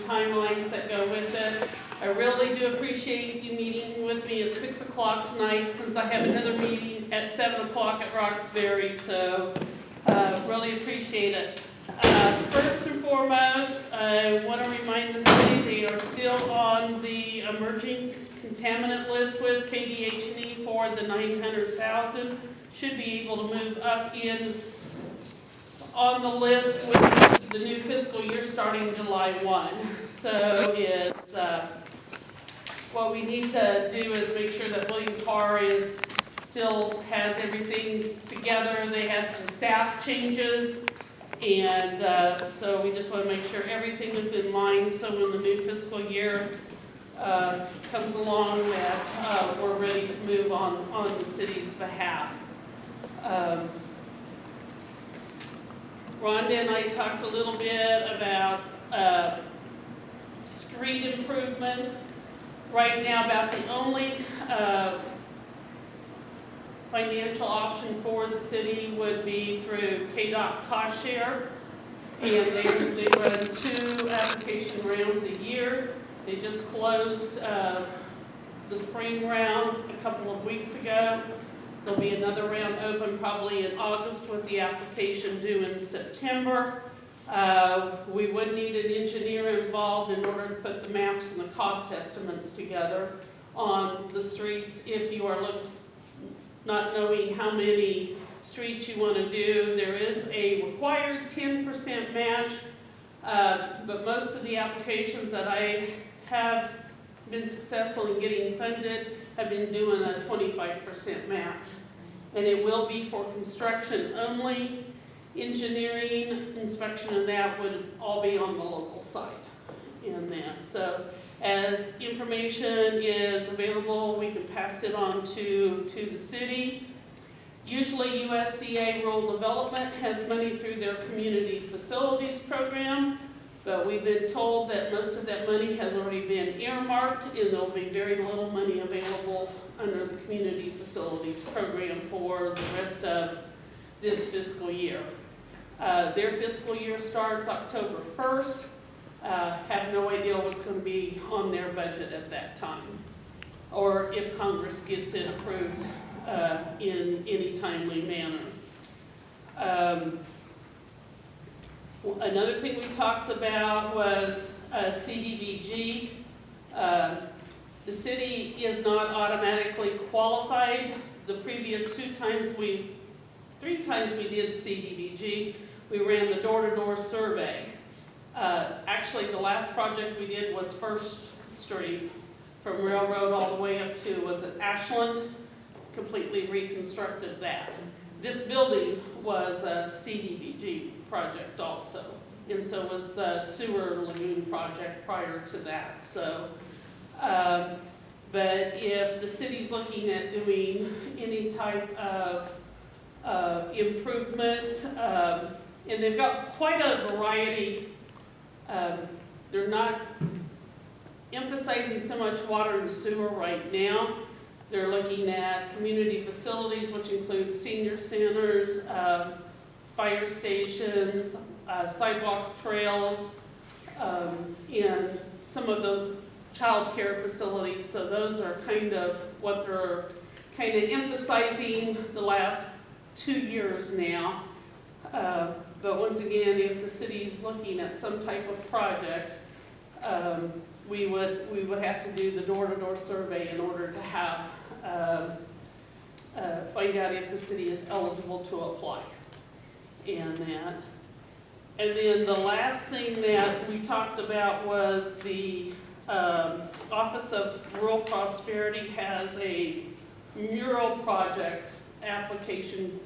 timelines that go with it. I really do appreciate you meeting with me at 6 o'clock tonight, since I have another meeting at 7 o'clock at Roxbury, so really appreciate it. First and foremost, I want to remind the city they are still on the emerging contaminant list with KDH&E for the 900,000. Should be able to move up in on the list with the new fiscal year starting July 1. So it's, what we need to do is make sure that William Carr still has everything together. They had some staff changes, and so we just want to make sure everything is in line, so when the new fiscal year comes along that we're ready to move on the city's behalf. Rhonda and I talked a little bit about street improvements. Right now, about the only financial option for the city would be through KDOT cost share, and they run 2 application rounds a year. They just closed the spring round a couple of weeks ago. There'll be another round open probably in August with the application due in September. We would need an engineer involved in order to put the maps and the cost estimates together on the streets. If you are not knowing how many streets you want to do, there is a required 10% match, but most of the applications that I have been successful in getting funded have been doing a 25% match. And it will be for construction only. Engineering, inspection, and that would all be on the local side in that. So as information is available, we can pass it on to the city. Usually USDA Rural Development has money through their community facilities program, but we've been told that most of that money has already been earmarked, and there'll be very little money available under the community facilities program for the rest of this fiscal year. Their fiscal year starts October 1st. Have no idea what's going to be on their budget at that time, or if Congress gets it approved in any timely manner. Another thing we talked about was CDBG. The city is not automatically qualified. The previous 3 times we did CDBG, we ran the door-to-door survey. Actually, the last project we did was First Street, from Railroad all the way up to, was it Ashland? Completely reconstructed that. This building was a CDBG project also, and so was the sewer lagoon project prior to that. So, but if the city's looking at doing any type of improvements, and they've got quite a variety. They're not emphasizing so much water and sewer right now. They're looking at community facilities, which include senior centers, fire stations, sidewalks, trails, and some of those child care facilities. So those are kind of what they're kind of emphasizing the last 2 years now. But once again, if the city's looking at some type of project, we would have to do the door-to-door survey in order to have find out if the city is eligible to apply. And then the last thing that we talked about was the Office of Rural Prosperity has a mural project application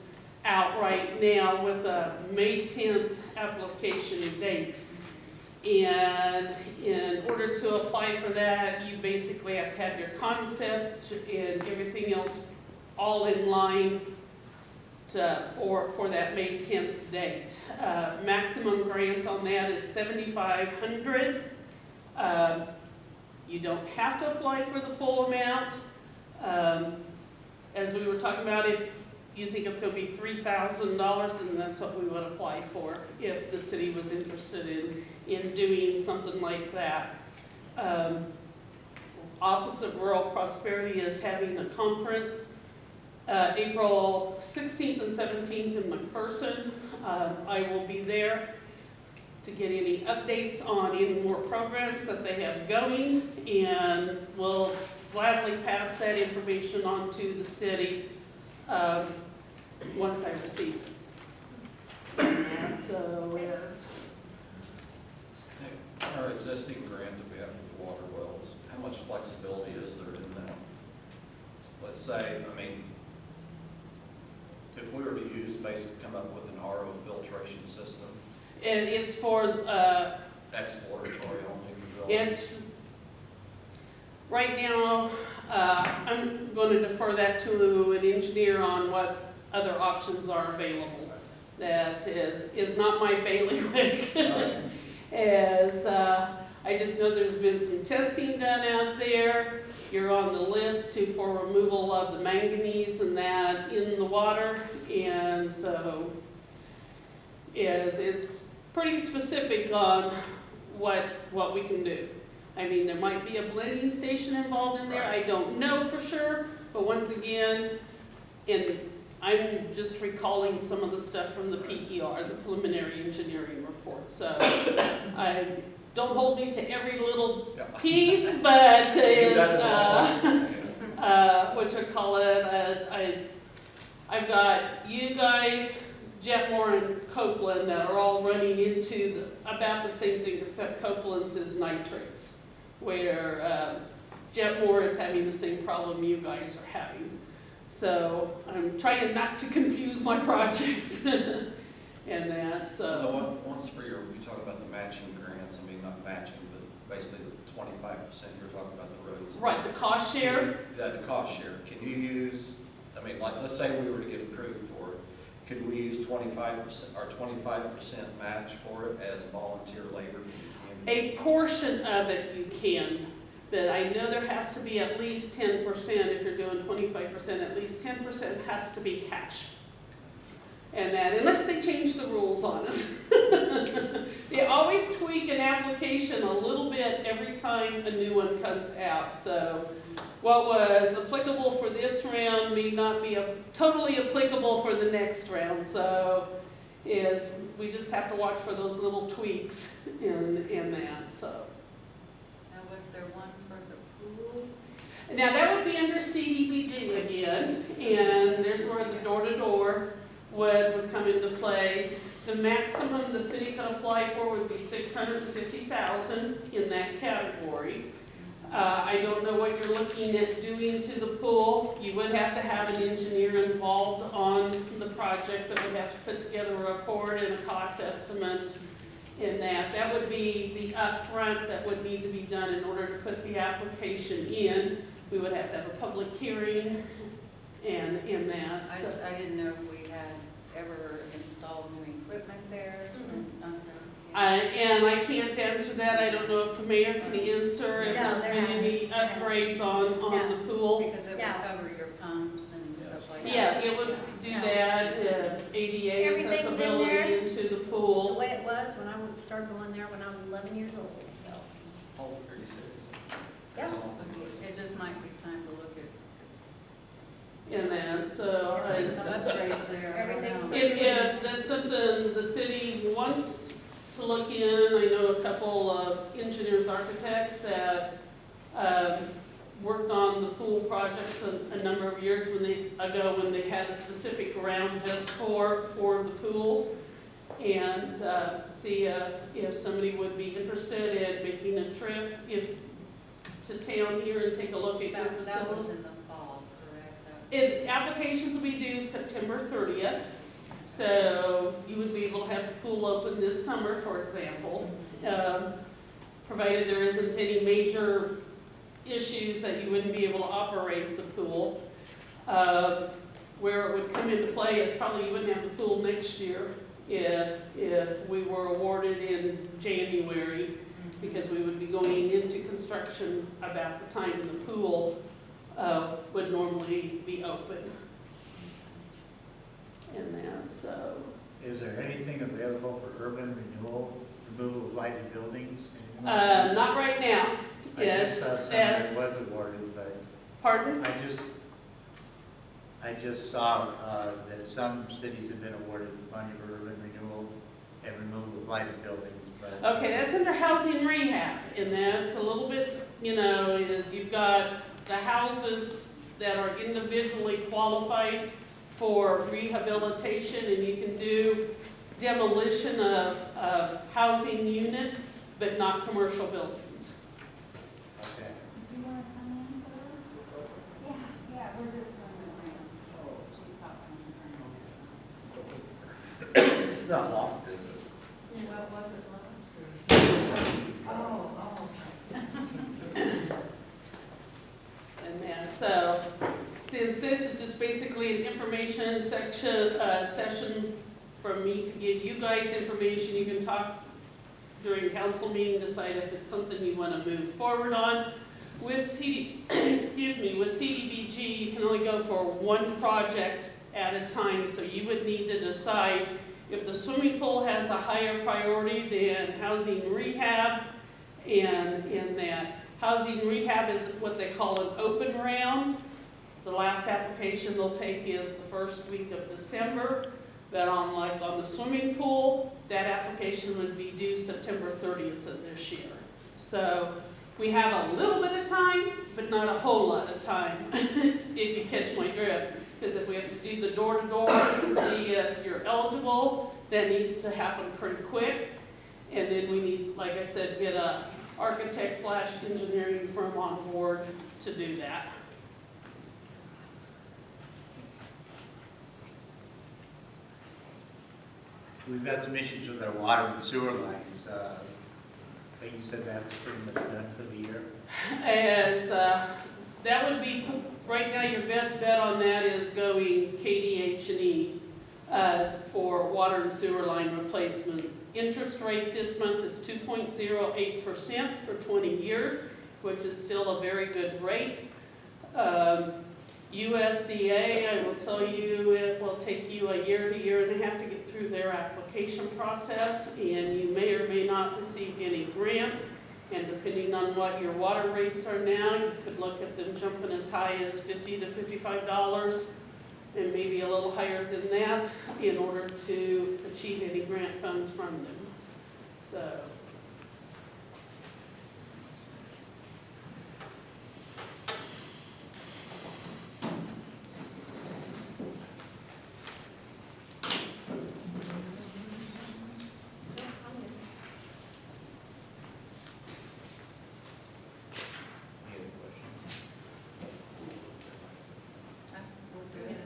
out right now with a May 10th application date. And in order to apply for that, you basically have to have your concept and everything else all in line for that May 10th date. Maximum grant on that is $7,500. You don't have to apply for the full amount. As we were talking about, if you think it's gonna be $3,000, and that's what we would apply for if the city was interested in doing something like that. Office of Rural Prosperity is having a conference April 16th and 17th in McPherson. I will be there to get any updates on any more programs that they have going, and will gladly pass that information on to the city once I receive it. And so, yes. Our existing grant that we have with the water wells, how much flexibility is there in that? Let's say, I mean, if we were to use, basically come up with an RO filtration system, And it's for, exploratory only. it's, right now, I'm going to defer that to an engineer on what other options are available. That is not my bailiwick. As I just know there's been some testing done out there. You're on the list for removal of the manganese and that in the water, and so it's pretty specific on what we can do. I mean, there might be a blending station involved in there, I don't know for sure, but once again, and I'm just recalling some of the stuff from the PER, the preliminary engineering report, so don't hold me to every little piece, but is, what you call it, I've got you guys, Jetmore and Copeland that are all running into about the same thing, except Copeland's is nitrates, where Jetmore is having the same problem you guys are having. So I'm trying not to confuse my projects and that, so. Once for you talk about the matching grants, I mean, not matching, but basically the 25% you're talking about the roads. Right, the cost share? Yeah, the cost share. Can you use, I mean, like, let's say we were to get approved for it, could we use 25% or 25% match for it as volunteer labor? A portion of it you can, but I know there has to be at least 10%, if you're doing 25%, at least 10% has to be cash. And that, unless they change the rules on us. They always tweak an application a little bit every time a new one comes out. So what was applicable for this round may not be totally applicable for the next round. So we just have to watch for those little tweaks in that. So. Now, was there one for the pool? Now that would be under CDBG again, and there's where the door-to-door would come into play. The maximum the city can apply for would be $650,000 in that category. I don't know what you're looking at doing to the pool. You would have to have an engineer involved on the project that would have to put together a report and a cost estimate in that. That would be the upfront that would need to be done in order to put the application in. We would have to have a public hearing and in that. I didn't know if we had ever installed new equipment there. And I can't answer that. I don't know if the mayor can answer if No, there's there been any upgrades on the pool. Because it would cover your pumps and stuff like that. Yeah, it would do that, ADA Everything's in accessibility there. into the The pool. way it was when I started going there when I was 11 years old, so. Oh, 36. Yeah. That's all they do. It just might be time to look at In that, so some upgrades there. I don't Everything's know. if that's something the city wants to look in, I know a couple of engineers, architects that worked on the pool projects a number of years ago when they had a specific ground just for the pools, and see if somebody would be interested in making a trip to town here and take a look at your That was facility. in the fall, correct? Applications will be due September 30th. So you would be able to have the pool open this summer, for example, provided there isn't any major issues that you wouldn't be able to operate the pool. Where it would come into play is probably you wouldn't have the pool next year if we were awarded in January, because we would be going into construction about the time the pool would normally be open. in that, so. Is there anything available for urban renewal, removal of lighted buildings? Anything like that? Not right now. I Yes, just saw some that was awarded, but pardon? I just saw that some cities have been awarded money for urban renewal and removal of lighted buildings, but. Okay, that's under housing rehab, and that's a little bit, is you've got the houses that are individually qualified for rehabilitation, and you can do demolition of housing units, but not commercial buildings. Okay. Do you want to come in, sir? Yeah, we're just coming around. Oh, she's talking. It's not locked, is it? What was it, Lois? Oh, okay. And then, so, since this is just basically an information session for me to give you guys information, you can talk during council meeting, decide if it's something you want to move forward on. With with CDBG, you can only go for one project at a time, so you would need to decide if the swimming pool has a higher priority than housing rehab, and in that housing rehab is what they call an open round. The last application they'll take is the first week of December, but on the swimming pool, that application would be due September 30th of this year. So we have a little bit of time, but not a whole lot of time, if you catch my drift. Because if we have to do the door-to-door and see if you're eligible, that needs to happen pretty quick. And then we need, like I said, get a architect/engineering firm on board to do that. We've got some issues with our water and sewer lines. I think you said that's pretty much done for the year. As, that would be, right now, your best bet on that is going KDH&E for water and sewer line replacement. Interest rate this month is 2.08% for 20 years, which is still a very good rate. USDA, I will tell you, it will take you a year to year and a half to get through their application process, and you may or may not receive any grant. And depending on what your water rates are now, you could look at them jumping as high as $50 to $55, and maybe a little higher than that in order to achieve any grant funds from them. So.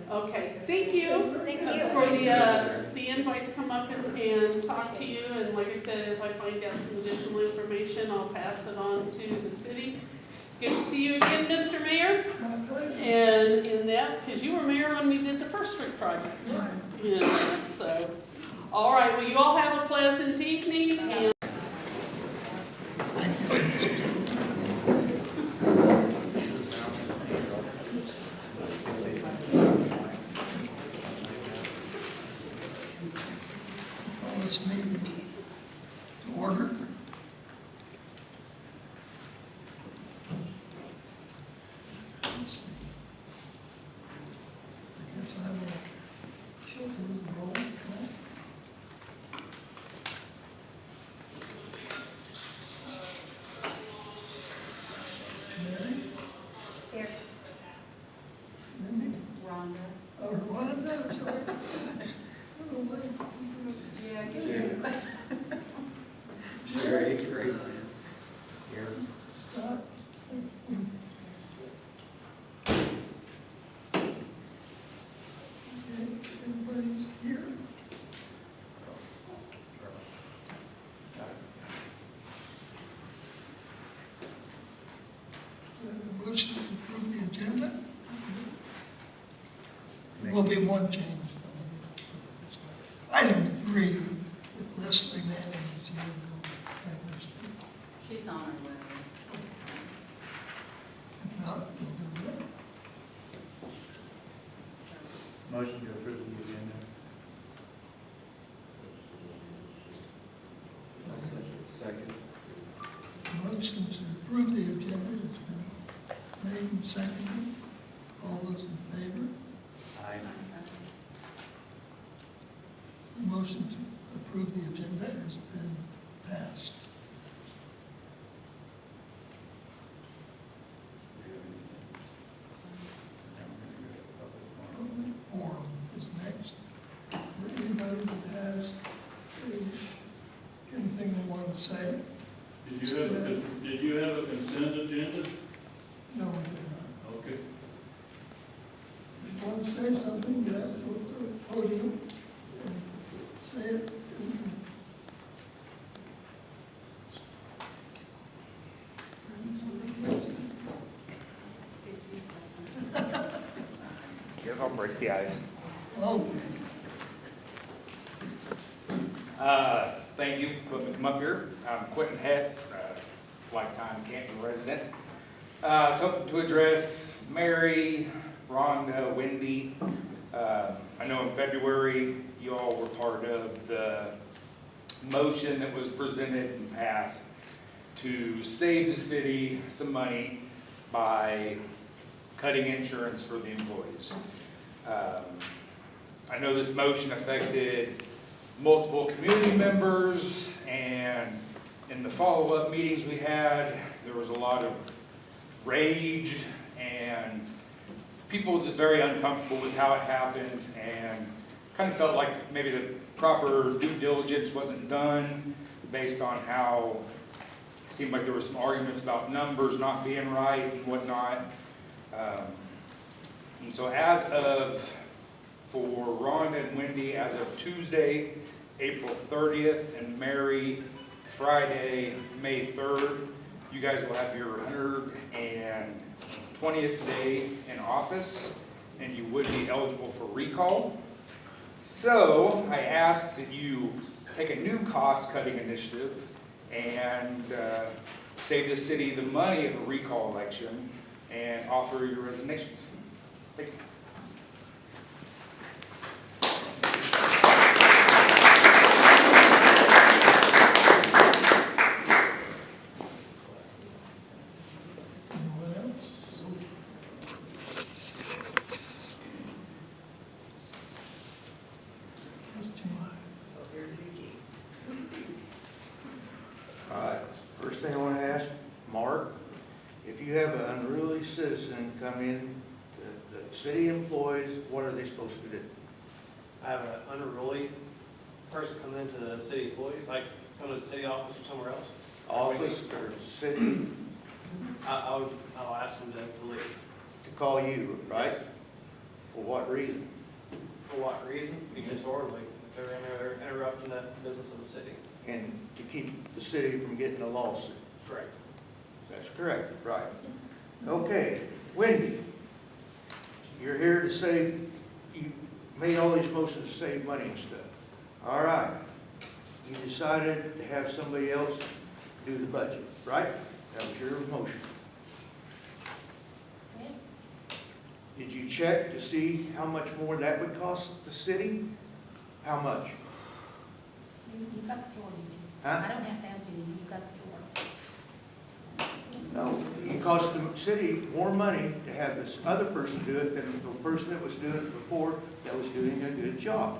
Okay, thank you. Thank you. For the invite to come up and talk to you, and like I said, if I find out some additional information, I'll pass it on to the city. It's good to see you again, Mr. Mayor. And in that, because you were mayor when we did the First Street project. Yeah, so, all right, well, you all have a pleasant evening, and This meeting to order. Let's see. I guess I will do the roll call. Mary? Here. Mindy? Rhonda? Oh, Rhonda, sorry. Oh, wait. Yeah, you. Sherry, great. Here. Scott? Okay, everybody's here. Do I have a motion to approve the agenda? There will be one change. Item 3, if Leslie Manning is here, we'll have her speak. She's on her way. If not, we'll do that. Motion to approve the agenda. Motion to approve the agenda has been made and seconded. All those in favor? Aye. Motion to approve the agenda has been passed. Forum is next. For anybody that has anything they want to say? Did you have a consent agenda? No, we do not. Okay. If you want to say something, you have to go to the podium and say it. Guess I'll break the ice. Oh, Thank you for letting me come up here. I'm Quentin Head, lifetime Canton resident. I was hoping to address Mary, Rhonda, Wendy. I know in February, you all were part of the motion that was presented and passed to save the city some money by cutting insurance for the employees. I know this motion affected multiple community members, and in the follow-up meetings we had, there was a lot of rage, and people were just very uncomfortable with how it happened, and kind of felt like maybe the proper due diligence wasn't done based on how it seemed like there were some arguments about numbers not being right and whatnot. And so for Rhonda and Wendy, as of Tuesday, April 30th, and Mary, Friday, May 3rd, you guys will have your 120th day in office, and you would be eligible for recall. So I ask that you take a new cost-cutting initiative and save the city the money of a recall election and offer your resignations. Thank you. anyone else? Mr. All right, first thing I want to ask, Mark, if you have an unruly citizen come in, the city employees, what are they supposed to do? I have an unruly person come into the city employees, like come to the city office or somewhere else. Office or city I'll ask them to leave. to call you, right? For what reason? For what reason? Be disorderly. If they're in there, they're interrupting the business of the city. And to keep the city from getting a lawsuit. Correct. That's correct, right. Okay, Wendy, you're here to save, you made all these motions to save money and stuff. All right. You decided to have somebody else do the budget, right? That was your motion. Did you check to see how much more that would cost the city? How much? You got the floor, did you? Huh? I don't have to answer you, you got the floor. No, it cost the city more money to have this other person do it than the person that was doing it before that was doing a good job.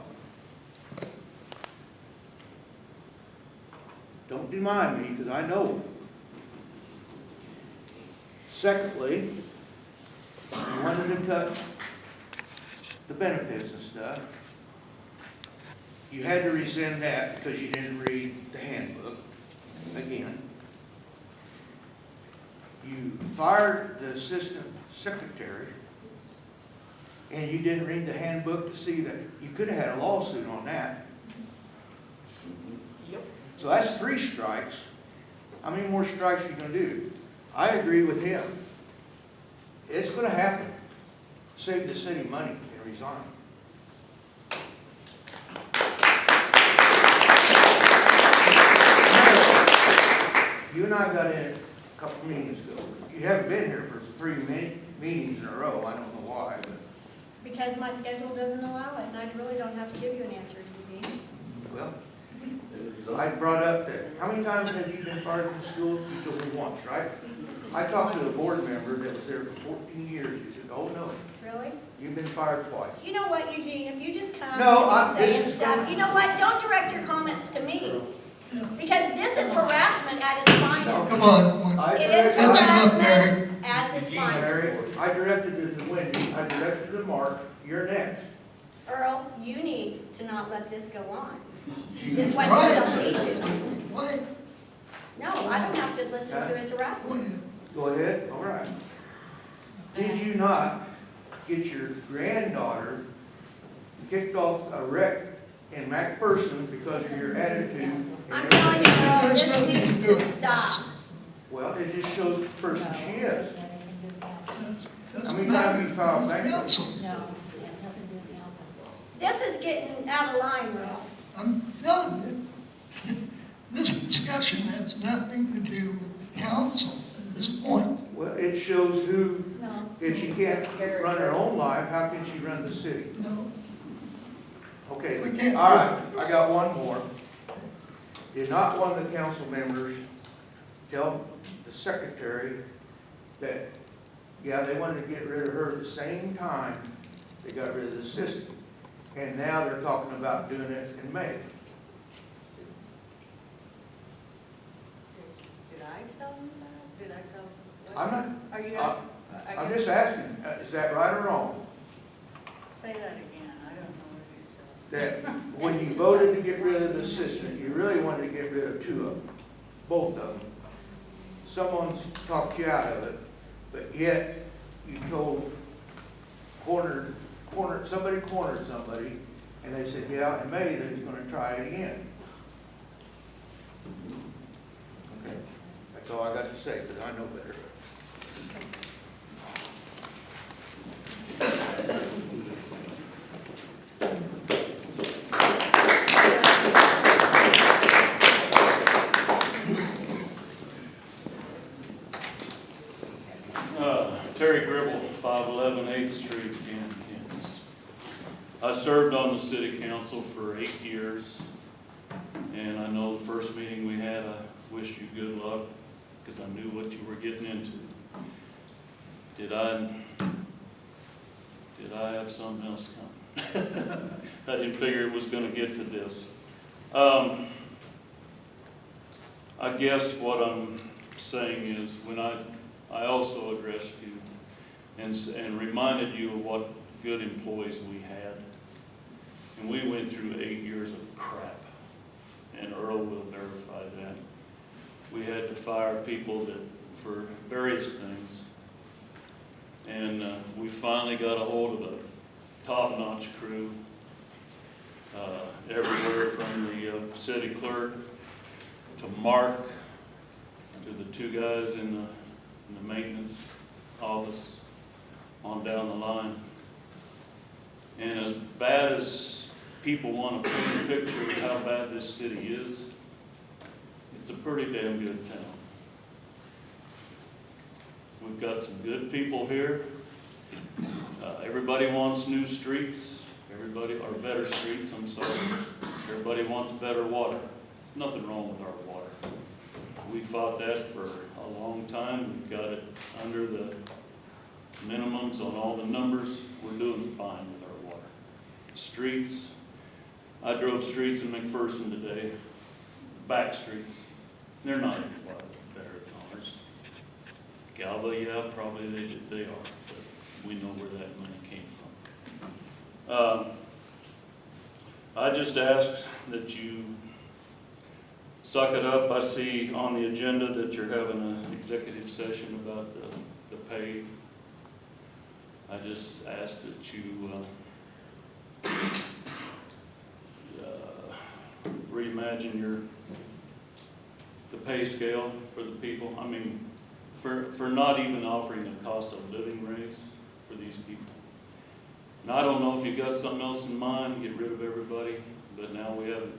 Don't deny me, because I know. Secondly, you wanted to cut the benefits and stuff. You had to rescind that because you didn't read the handbook, again. You fired the assistant secretary, and you didn't read the handbook to see that you could have had a lawsuit on that. Yep. So that's 3 strikes. How many more strikes are you going to do? I agree with him. It's going to happen. Save the city money and resign. You and I got in a couple meetings ago. You haven't been here for 3 meetings in a row. I don't know why, but, Because my schedule doesn't allow it, and I really don't have to give you an answer, Eugene. well, I brought up that, how many times have you been fired from school? You told me once, right? I talked to a board member that was there for 14 years. He said, oh, no, Really? you've been fired twice. You know what, Eugene, if you just come No, and be this saying is stuff, from- you know what, don't direct your comments to me. Because this is harassment at its finest. Come on, I It is directed- That's enough, harassment at its finest. Mary, I directed it to Wendy, I directed it to Mark, you're next. Earl, you need to not let this go on. This is why Right. you don't need to. Wait, No, I don't have to listen to his go harassment. ahead. Go ahead, all right. Did you not get your granddaughter kicked off a wreck in McPherson because of your attitude? and I'm telling you, Earl, That's this nothing to needs do to with stop. Well, it just shows the person she is. That's- How doesn't many matter. times you filed bankruptcy? Council, This is getting out of line, Earl. I'm telling you, this discussion has nothing to do with the council at this point. Well, it shows who, No. if she can't run her own life, how can she run the city? No, Okay, We can't- all right, I got one more. Did not one of the council members tell the secretary that, yeah, they wanted to get rid of her at the same time they got rid of the assistant? And now they're talking about doing it in May. Did I tell them that? Did I tell? what? I'm not, Are you uh, not? I I'm guess- just asking, is that right or wrong? Say that again, I don't know what you said. That when you voted to get rid of the assistant, you really wanted to get rid of two of them, both of them. Someone's talked you out of it, but yet you told, somebody cornered somebody, and they said, yeah, in May, they're gonna try it again. Okay, that's all I got to say, because I know better. Terry Gribble, 511 8th Street, Canton, Kansas. I served on the city council for 8 years, and I know the first meeting we had, I wished you good luck, because I knew what you were getting into. Did I have something else coming? I didn't figure it was gonna get to this. I guess what I'm saying is, when I also addressed you and reminded you of what good employees we had. And we went through 8 years of crap, and Earl will verify that. We had to fire people for various things. And we finally got a hold of a top-notch crew, everywhere from the city clerk to Mark, to the two guys in the maintenance office, on down the line. And as bad as people want to paint a picture of how bad this city is, it's a pretty damn good town. We've got some good people here. Everybody wants new streets, or better streets, I'm sorry. Everybody wants better water. Nothing wrong with our water. We fought that for a long time. We've got it under the minimums on all the numbers. We're doing fine with our water. Streets, I drove streets in McPherson today, back streets. They're not any better than ours. Galva, yeah, probably they are, but we know where that money came from. I just ask that you suck it up. I see on the agenda that you're having an executive session about the pay. I just ask that you reimagine the pay scale for the people. I mean, for not even offering a cost of living raise for these people. And I don't know if you've got something else in mind, get rid of everybody, but now we haven't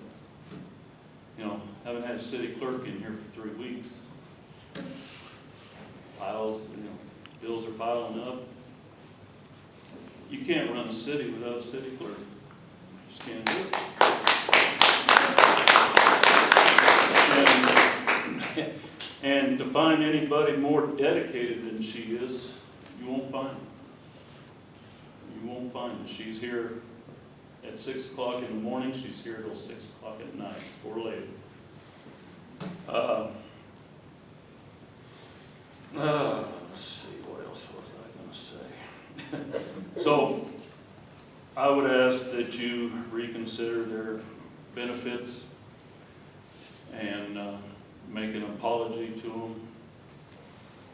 had a city clerk in here for 3 weeks. Piles, bills are piling up. You can't run a city without a city clerk. Just can't do it. And to find anybody more dedicated than she is, you won't find her. You won't find her. She's here at 6 o'clock in the morning, she's here till 6 o'clock at night, or later. Let's see, what else was I gonna say? So, I would ask that you reconsider their benefits and make an apology to them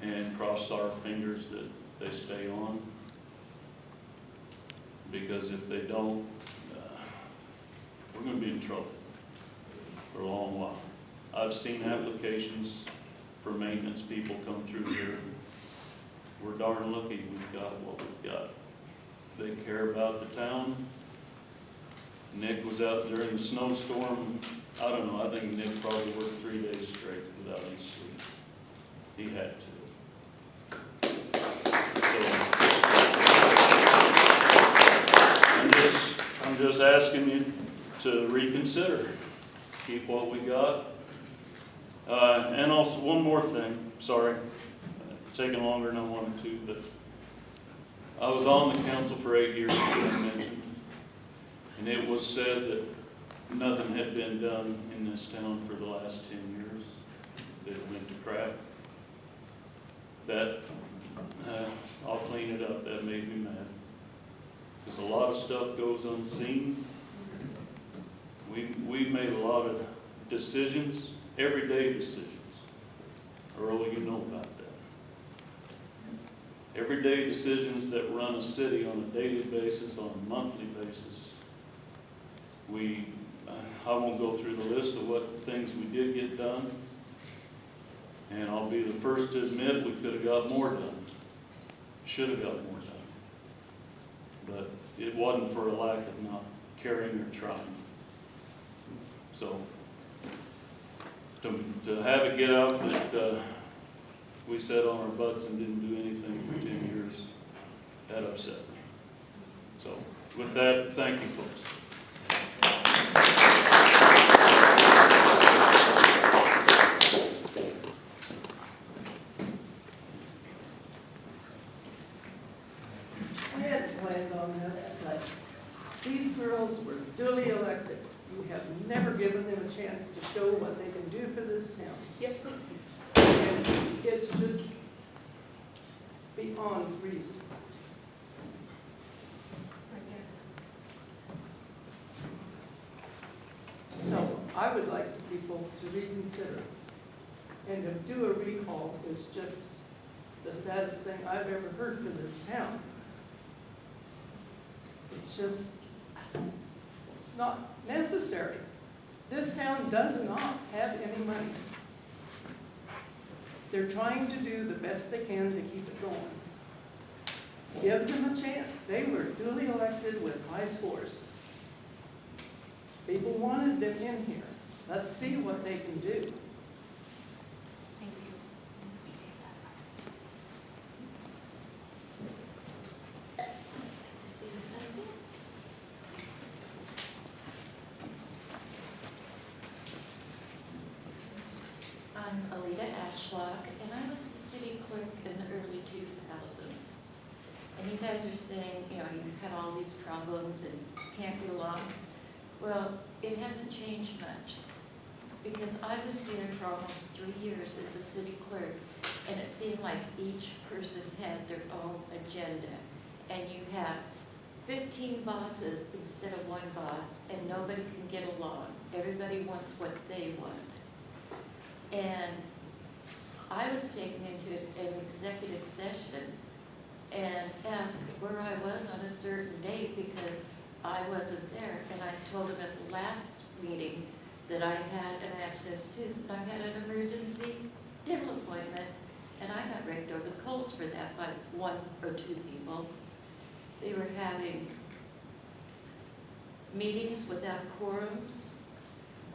and cross our fingers that they stay on. Because if they don't, we're going to be in trouble for a long while. I've seen applications for maintenance people come through here. We're darn lucky we've got what we've got. They care about the town. Nick was out during the snowstorm. I don't know, I think Nick probably worked 3 days straight without any sleep. He had to. So, I'm just asking you to reconsider, keep what we got. And also, one more thing, sorry, taking longer than I wanted to, but I was on the council for 8 years, as I mentioned, and it was said that nothing had been done in this town for the last 10 years, that it went to crap. That, I'll clean it up, that made me mad. Because a lot of stuff goes unseen. We've made a lot of decisions, everyday decisions. Earl, you know about that. Everyday decisions that run a city on a daily basis, on a monthly basis. I won't go through the list of what things we did get done. And I'll be the first to admit we could have got more done. Should have got more done. But it wasn't for a lack of not caring or trying. So, to have it get out that we sat on our butts and didn't do anything for 10 years, that upset me. So, with that, thank you, folks. I hadn't planned on this, but these girls were duly elected. You have never given them a chance to show what they can do for this town. Yes, ma'am. And it's just beyond reason. So I would like people to reconsider. And to do a recall is just the saddest thing I've ever heard for this town. It's just not necessary. This town does not have any money. They're trying to do the best they can to keep it going. Give them a chance. They were duly elected with high scores. People wanted them in here. Let's see what they can do. Thank you. I'm Alita Ashlock, and I was the city clerk in the early 2000s. And you guys are saying, you know, you've had all these problems and can't get along. Well, it hasn't changed much, because I was here for almost 3 years as a city clerk, and it seemed like each person had their own agenda. And you have 15 bosses instead of one boss, and nobody can get along. Everybody wants what they want. And I was taken into an executive session and asked where I was on a certain date because I wasn't there. And I told him at the last meeting that I had an abscessed tooth, and I had an emergency dental appointment, and I got raked over the coals for that by 1 or 2 people. They were having meetings without quorums,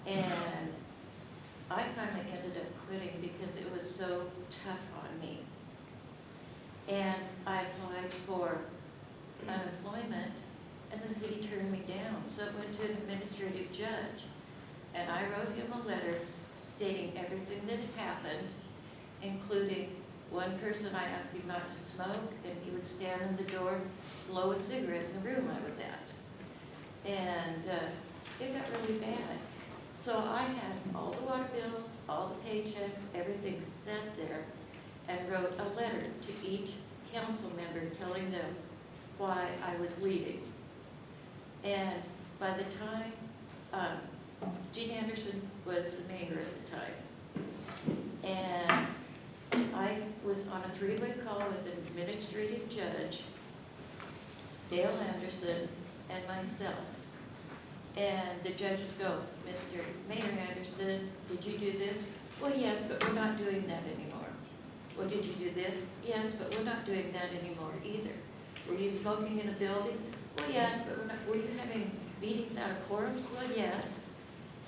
and I finally ended up quitting because it was so tough on me. And I applied for unemployment, and the city turned me down. So it went to an administrative judge, and I wrote him a letter stating everything that had happened, including one person I asked him not to smoke, and he would stand in the door, blow a cigarette in the room I was at. And it got really bad. So I had all the water bills, all the paychecks, everything set there, and wrote a letter to each council member telling them why I was leaving. And by the time, Gene Anderson was the mayor at the time, and I was on a three-way call with an administrative judge, Dale Anderson, and myself. And the judges go, Mr. Mayor Anderson, did you do this? Well, yes, but we're not doing that anymore. Well, did you do this? Yes, but we're not doing that anymore either. Were you smoking in a building? Well, yes, but we're not. Were you having meetings out of quorums? Well, yes.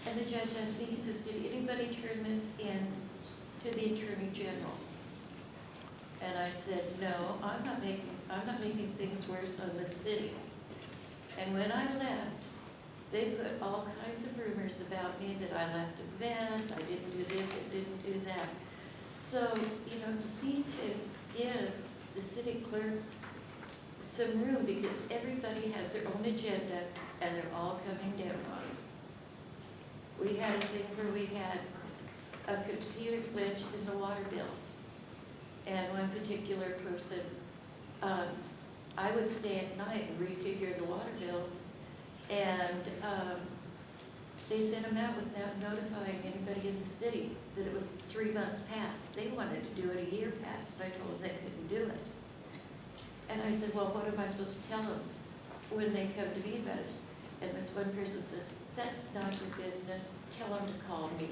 And the judge asked me, he says, did anybody turn this in to the Attorney General? And I said, no, I'm not making things worse on the city. And when I left, they put all kinds of rumors about me, that I left a mess, I didn't do this, I didn't do that. So, you need to give the city clerks some room, because everybody has their own agenda and they're all coming down on it. We had a thing where we had a computer glitch in the water bills. And one particular person, I would stay at night and refigure the water bills, and they sent them out without notifying anybody in the city that it was 3 months past. They wanted to do it a year past, and I told them they couldn't do it. And I said, well, what am I supposed to tell them when they come to me about it? And this one person says, that's not your business, tell them to call me.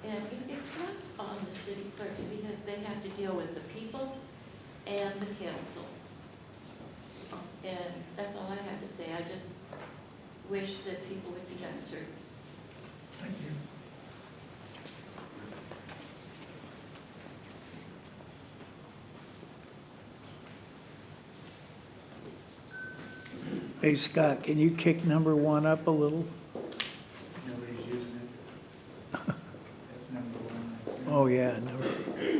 And it's rough on the city clerks, because they have to deal with the people and the council. And that's all I have to say. I just wish that people would be nicer. Thank you. Hey, Scott, can you kick number 1 up a little? Nobody's using it. That's number 1. I think. Oh, yeah,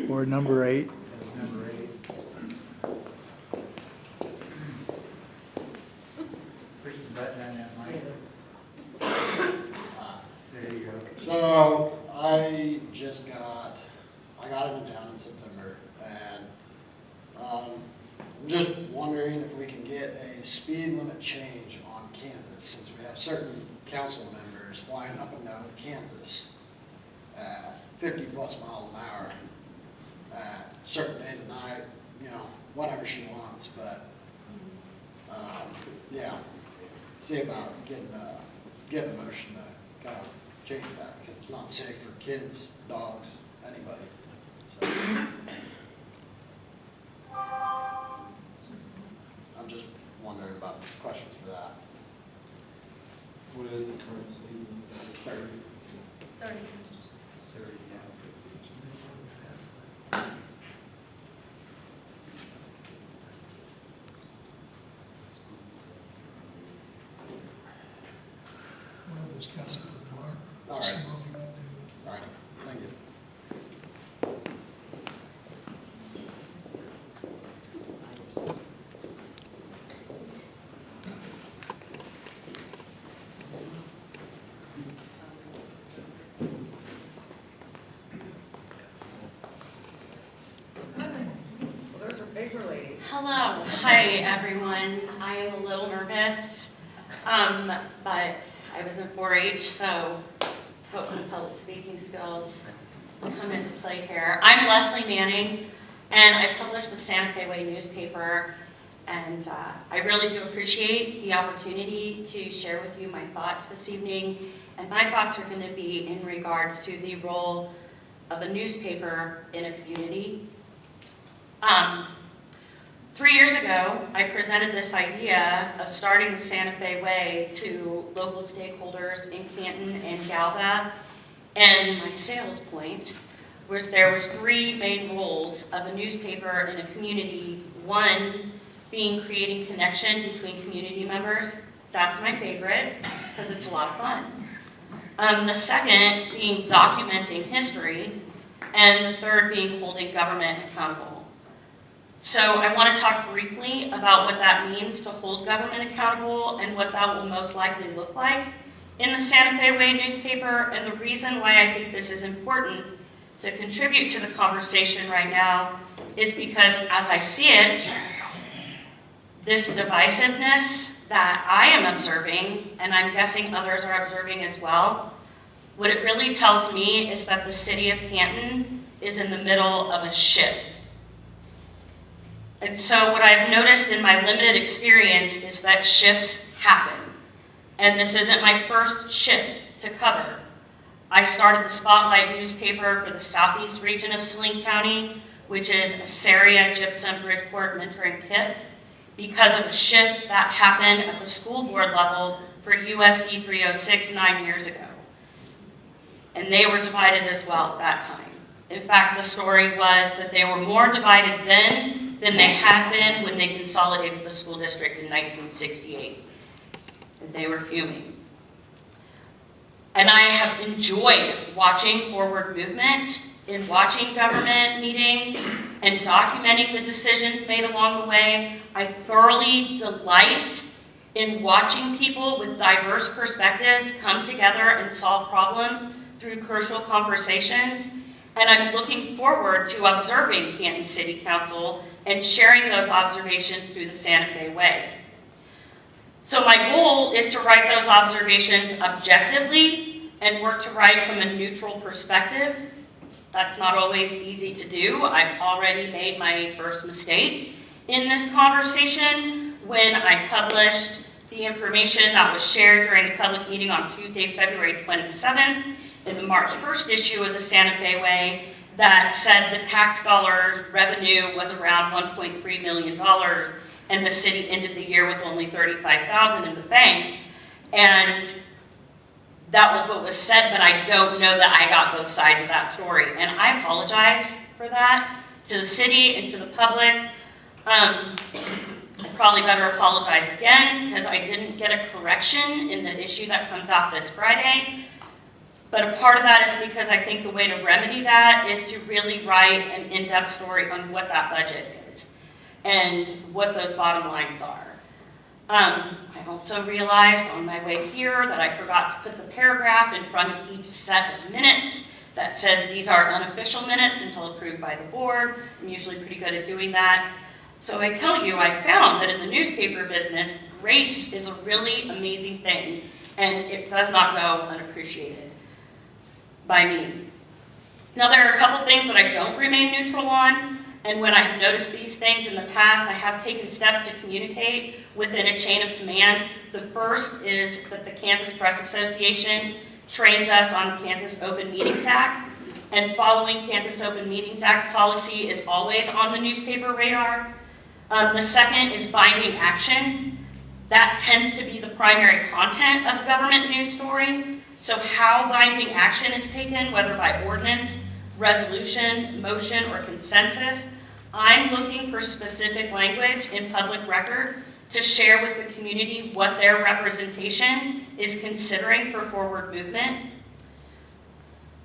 or number 8. That's number 8. Push the button on that mic. There you go. So I got it in town in September, and I'm just wondering if we can get a speed limit change on Kansas, since we have certain council members flying up and down Kansas at 50+ miles an hour at certain days of night, whatever she wants, but yeah, see about getting a motion to kind of change that, because it's not safe for kids, dogs, anybody. So I'm just wondering about questions for that. What is the current speed limit? 30. 30. 30, yeah. We'll discuss it with Mark. All right. See what we can do. All right, thank you. Well, there's our paper lady. Hello, hi everyone. I am a little nervous, but I was in 4-H, so it's hoping the public speaking skills come into play here. I'm Leslie Manning, and I publish the Santa Fe Way newspaper, and I really do appreciate the opportunity to share with you my thoughts this evening. And my thoughts are going to be in regards to the role of a newspaper in a community. 3 years ago, I presented this idea of starting the Santa Fe Way to local stakeholders in Canton and Galva, and my sales point was there was 3 main roles of a newspaper in a community. One being creating connection between community members. That's my favorite because it's a lot of fun. The second being documenting history. and the third being holding government accountable. So I want to talk briefly about what that means to hold government accountable and what that will most likely look like in the Santa Fe Way newspaper, and the reason why I think this is important to contribute to the conversation right now is because as I see it, this divisiveness that I am observing, and I'm guessing others are observing as well, what it really tells me is that the city of Canton is in the middle of a shift. And so what I've noticed in my limited experience is that shifts happen. And this isn't my first shift to cover. I started the Spotlight newspaper for the southeast region of Saline County, which is Assyria, Gypsum, Bridgeport, Mentor, and Kip, because of a shift that happened at the school board level for USD 306 9 years ago. And they were divided as well at that time. In fact, the story was that they were more divided then than they had been when they consolidated the school district in 1968. And they were fuming. And I have enjoyed watching forward movement, in watching government meetings, and documenting the decisions made along the way. I thoroughly delight in watching people with diverse perspectives come together and solve problems through crucial conversations. And I'm looking forward to observing Canton City Council and sharing those observations through the Santa Fe Way. So my goal is to write those observations objectively and work to write from a neutral perspective. That's not always easy to do. I've already made my first mistake in this conversation when I published the information that was shared during the public meeting on Tuesday, February 27th in the March 1st issue of the Santa Fe Way that said the tax dollars revenue was around $1.3 million and the city ended the year with only $35,000 in the bank. And that was what was said, but I don't know that I got both sides of that story. And I apologize for that to the city and to the public. I probably better apologize again because I didn't get a correction in the issue that comes out this Friday. But a part of that is because I think the way to remedy that is to really write an in-depth story on what that budget is and what those bottom lines are. I also realized on my way here that I forgot to put the paragraph in front of each set of minutes that says these are unofficial minutes until approved by the board. I'm usually pretty good at doing that. So I tell you, I found that in the newspaper business, grace is a really amazing thing, and it does not go unappreciated by me. Now there are a couple things that I don't remain neutral on, and when I have noticed these things in the past, I have taken steps to communicate within a chain of command. The first is that the Kansas Press Association trains us on the Kansas Open Meetings Act, and following Kansas Open Meetings Act policy is always on the newspaper radar. The second is binding action. That tends to be the primary content of a government news story. So how binding action is taken, whether by ordinance, resolution, motion, or consensus, I'm looking for specific language in public record to share with the community what their representation is considering for forward movement.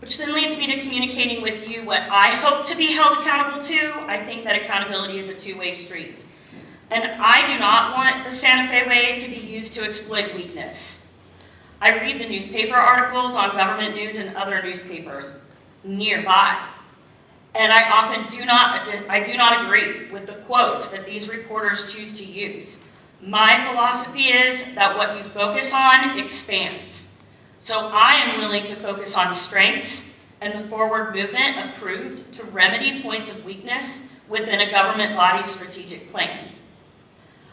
Which then leads me to communicating with you what I hope to be held accountable to. I think that accountability is a two-way street. And I do not want the Santa Fe Way to be used to exploit weakness. I read the newspaper articles on government news and other newspapers nearby. And I often do not agree with the quotes that these reporters choose to use. My philosophy is that what you focus on expands. So I am willing to focus on strengths and the forward movement approved to remedy points of weakness within a government body's strategic plan.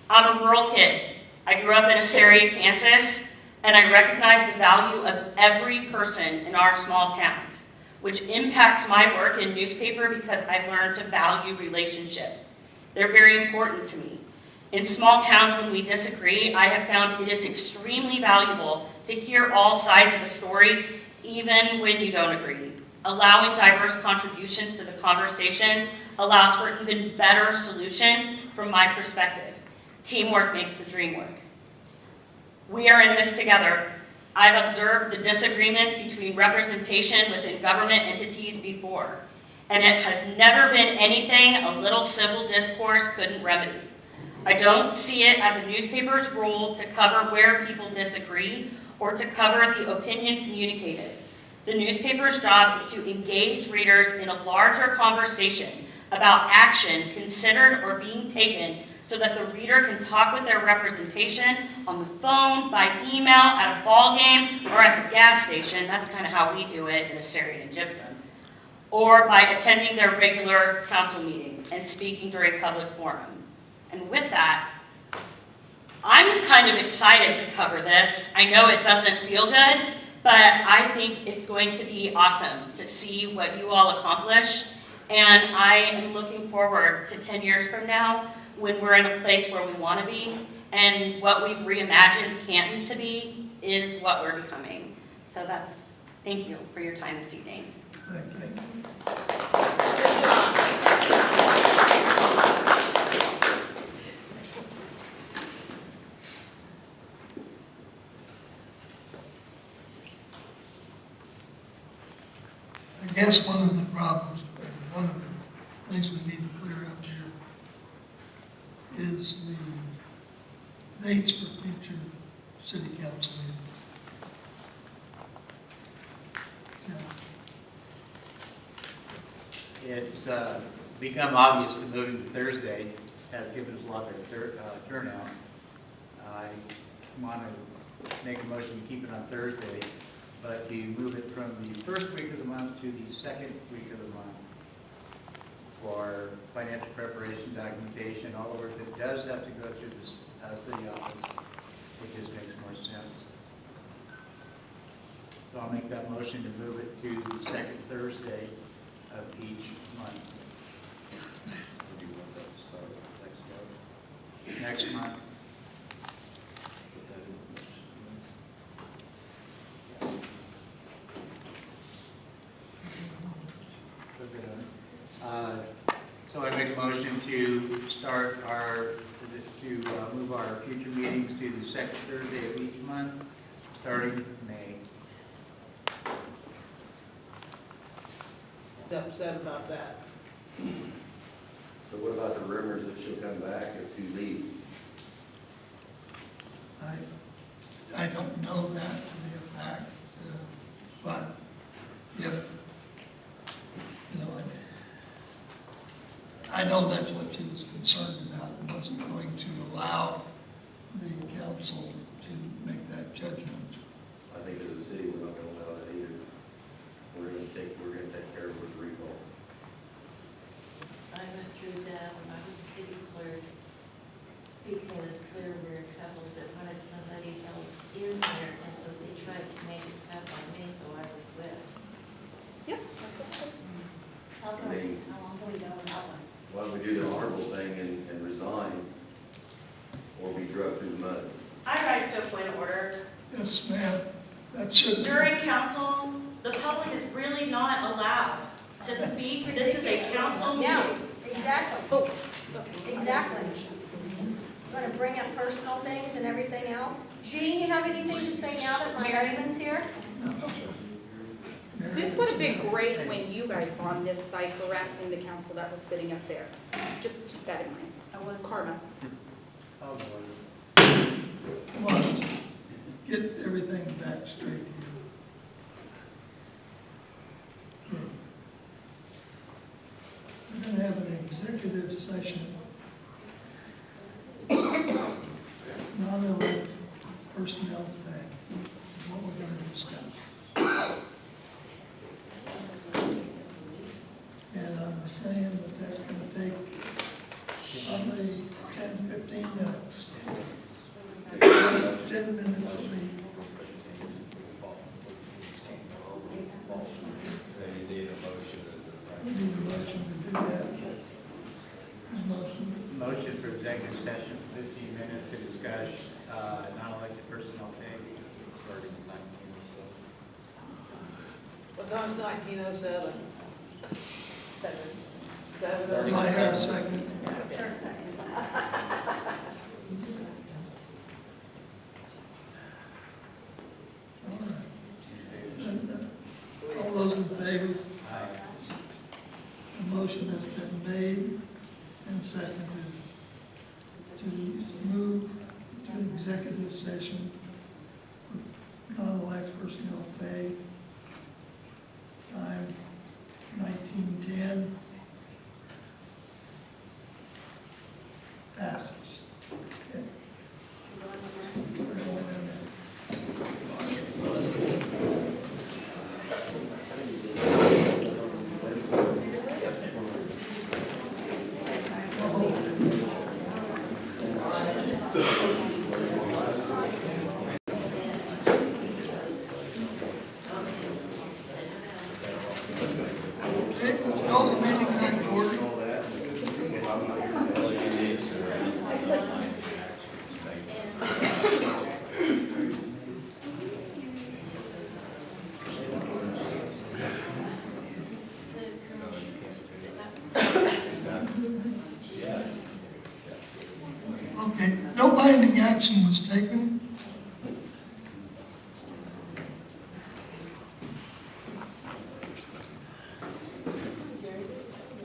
I'm a rural kid. I grew up in Assyria, Kansas, and I recognize the value of every person in our small towns, which impacts my work in newspaper because I learned to value relationships. They're very important to me. In small towns, when we disagree, I have found it is extremely valuable to hear all sides of a story, even when you don't agree. Allowing diverse contributions to the conversations allows for even better solutions from my perspective. Teamwork makes the dream work. We are in this together. I've observed the disagreements between representation within government entities before. and it has never been anything a little civil discourse couldn't remedy. I don't see it as a newspaper's role to cover where people disagree or to cover the opinion communicated. The newspaper's job is to engage readers in a larger conversation about action considered or being taken so that the reader can talk with their representation on the phone, by email, at a ball game, or at the gas station. That's kind of how we do it in Assyrian and Gypsum. Or by attending their regular council meeting and speaking during public forum. And with that, I'm kind of excited to cover this. I know it doesn't feel good, but I think it's going to be awesome to see what you all accomplish. And I am looking forward to 10 years from now when we're in a place where we want to be, and what we've reimagined Canton to be is what we're becoming. So thank you for your time this evening. Thank you. I guess one of the problems, or one of the things we need to clear up here is the dates for future city council meetings. It's become obvious that moving to Thursday has given us a lot of turnout. I want to make a motion to keep it on Thursday, but to move it from the first week of the month to the second week of the month for financial preparation, documentation, all the work that does have to go through the city office. It just makes more sense. So I'll make that motion to move it to the second Thursday of each month. Do you want that to start next month? Next month. Put that in the So I make a motion to start move our future meetings to the second Thursday of each month, starting May. Upset about that. So what about the rumors that she'll come back if you leave? I don't know that to be a fact, but if, I know that's what she was concerned about, and wasn't going to allow the council to make that judgment. I think as a city, we're not gonna allow that either. We're gonna take care of it with recall. I went through that when I was a city clerk, because there were a couple that wanted somebody else in there, and so they tried to make it tough on me, so I would quit. Yep, that's what's good. How I mean, long can we go without one? why don't we do the honorable thing and resign, or be drugged through the mud? I rise to a point of order. Yes, ma'am, that should be. During council, the public is really not allowed to speak. This is a council Yeah, meeting. exactly. Oh, exactly. Going to bring up personal things and everything else. Jean, you have anything to say now that my Mary? husband's here? This would have been great when you guys were on this side harassing the council that was sitting up there. Just keep that in mind. I want karma. Oh, Come on, let's get everything back straight here. Okay. We're going to have an executive session. Non-elected personnel thing, is what we're going to discuss. And I'm saying that that's going to take probably 10, 15 minutes. 10 minutes will be. You need a motion. We need a motion to do that. Motion. Motion for executive session, 15 minutes to discuss non-elected personnel pay. Starting in 1907. Well, that was 1907. Do I have a second? Sure, second. All right. All those in favor? been made and seconded to move to executive session for non-elected personnel pay, time 19:10. Passes. Okay. We're going in there. Okay, let's call the meeting back to order. Okay, no binding action was taken.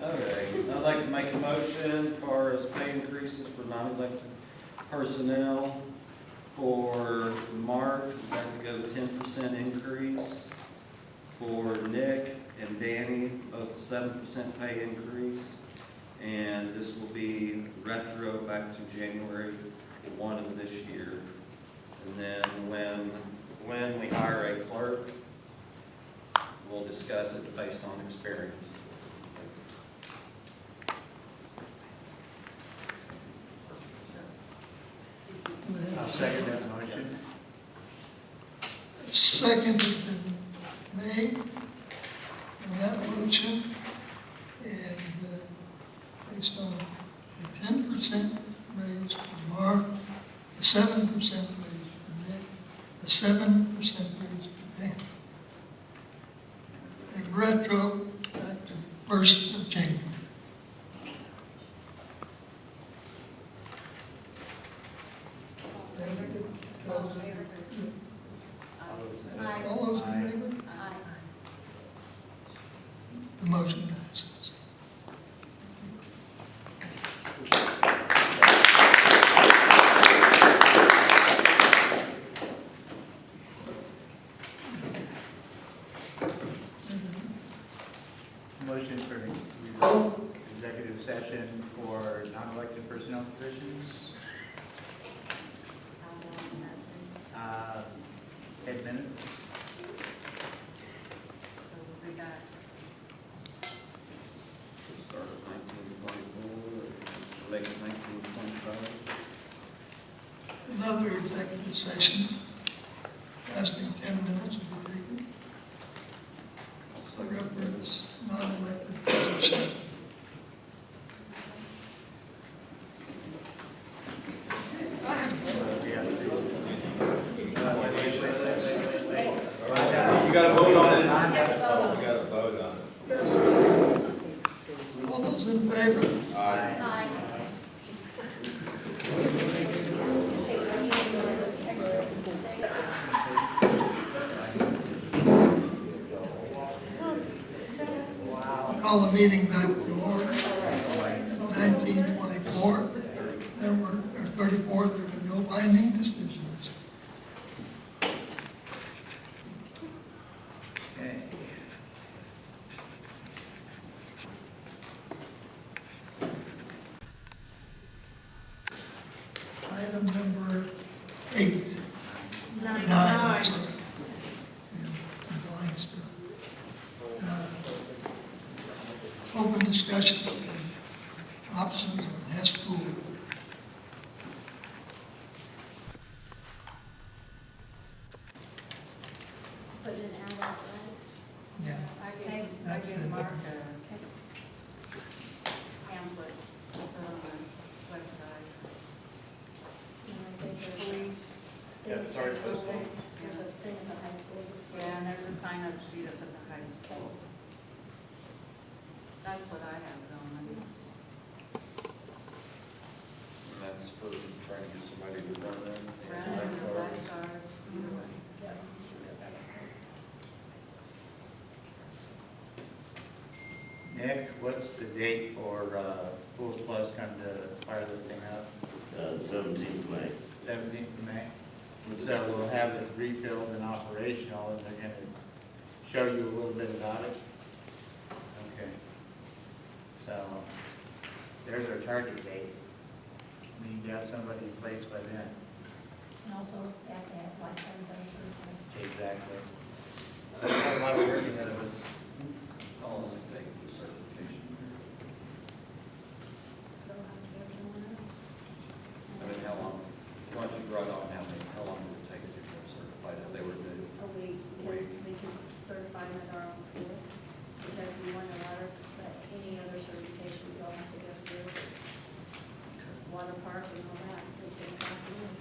Okay, I'd like to make a motion for as pay increases for non-elected personnel. For Mark, I'd like to go 10% increase. For Nick and Danny, both 7% pay increase. And this will be retro back to January 1 of this year. And then when we hire a clerk, we'll discuss it based on experience. I'll second that motion. Second has been made on that motion, and based on the 10% raise for Mark, the 7% raise for Nick, the 7% raise for Dan. And retro back to 1st of January. All those in favor? The motion passes. Motion for executive session for non-elected personnel positions. 10 minutes. So we got Start at 1924, make it 1925. Another executive session lasting 10 minutes will be taken. For reference, non-elected position. You gotta vote on it. You gotta vote on it. All those in favor? Aye. Call the meeting back to order. 1924. There were 34. There were no binding decisions. Okay. Item number 8. Nine. I'm sorry. Yeah, I'm blind still. Open discussion on options on Hess Pool. Put an ad out, Yeah. I That's gave been Mark done. a pamphlet to put on the website. right? Police, Yeah, sorry, School. postpone. There's a thing at the high school. yeah, and there's a sign-up sheet up at the high school. That's what I have going. And that's for trying to get somebody to run them. Run and lifeguard, either way. Nick, what's the date for Pools Plus come to fire the thing up? The 17th of May. 17th of May? So we'll have it refilled and operational, and they're going to show you a little bit about it. Okay. So there's our target date. We need to have somebody in place by then. And also, they have to have lifeguards on certified. Exactly. So we have a lot of work ahead of us. How long does it take for the certification? They'll have to go somewhere else. I mean, how long, once you brought on, how long would it take to get certified if they were to? A week, because we can certify them at our own pool, because we won the water, but any other certifications they'll have to go through. Water park and all that, so it's gonna cost money.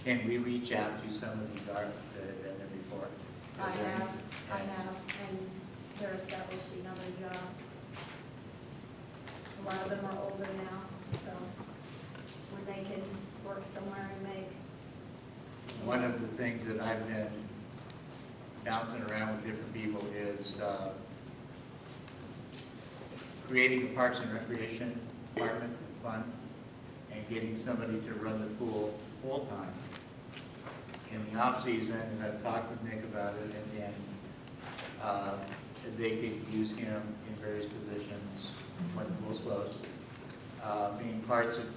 Can we reach out to some of these artists that have been there before? I have, and they're establishing other jobs. A lot of them are older now, so when they can work somewhere and make. One of the things that I've been bouncing around with different people is creating a Parks and Recreation Department fund and getting somebody to run the pool full-time. In the off-season, and I've talked with Nick about it, and they could use him in various positions when the pool's closed. Being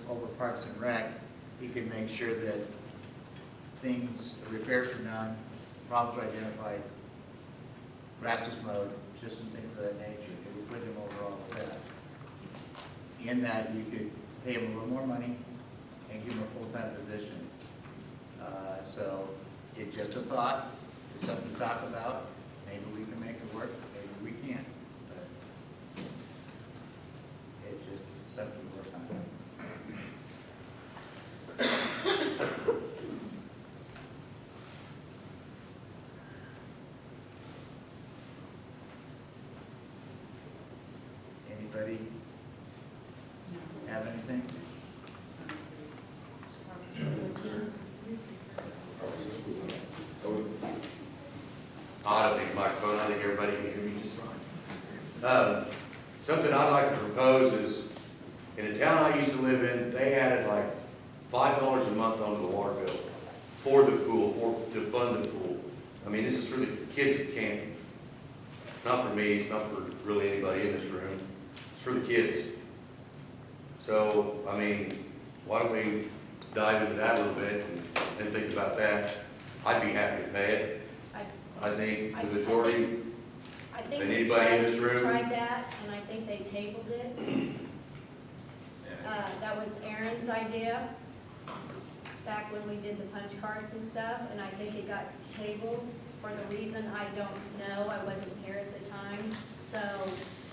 over Parks and Rec, he can make sure that things, repairs are done, problems are identified, grass is mowed, just some things of that nature. It would put him over all of that. In that, you could pay him a little more money and give him a full-time position. So it's just a thought, it's something to talk about. Maybe we can make it work, maybe we can't. But it's just something to work on. Anybody have anything? I don't think the microphone, I think everybody can hear me just fine. Something I'd like to propose is, in the town I used to live in, they added like $5 a month onto the water bill for the pool, to fund the pool. I mean, this is for the kids at Canton. It's not for me, it's not for really anybody in this room. It's for the kids. So, I mean, why don't we dive into that a little bit and think about that? I'd be happy to pay it. I think the majority, I think and we anybody in this room? tried that, and I think they tabled it. That was Aaron's idea, back when we did the punch cards and stuff, and I think it got tabled for the reason I don't know, I wasn't here at the time, so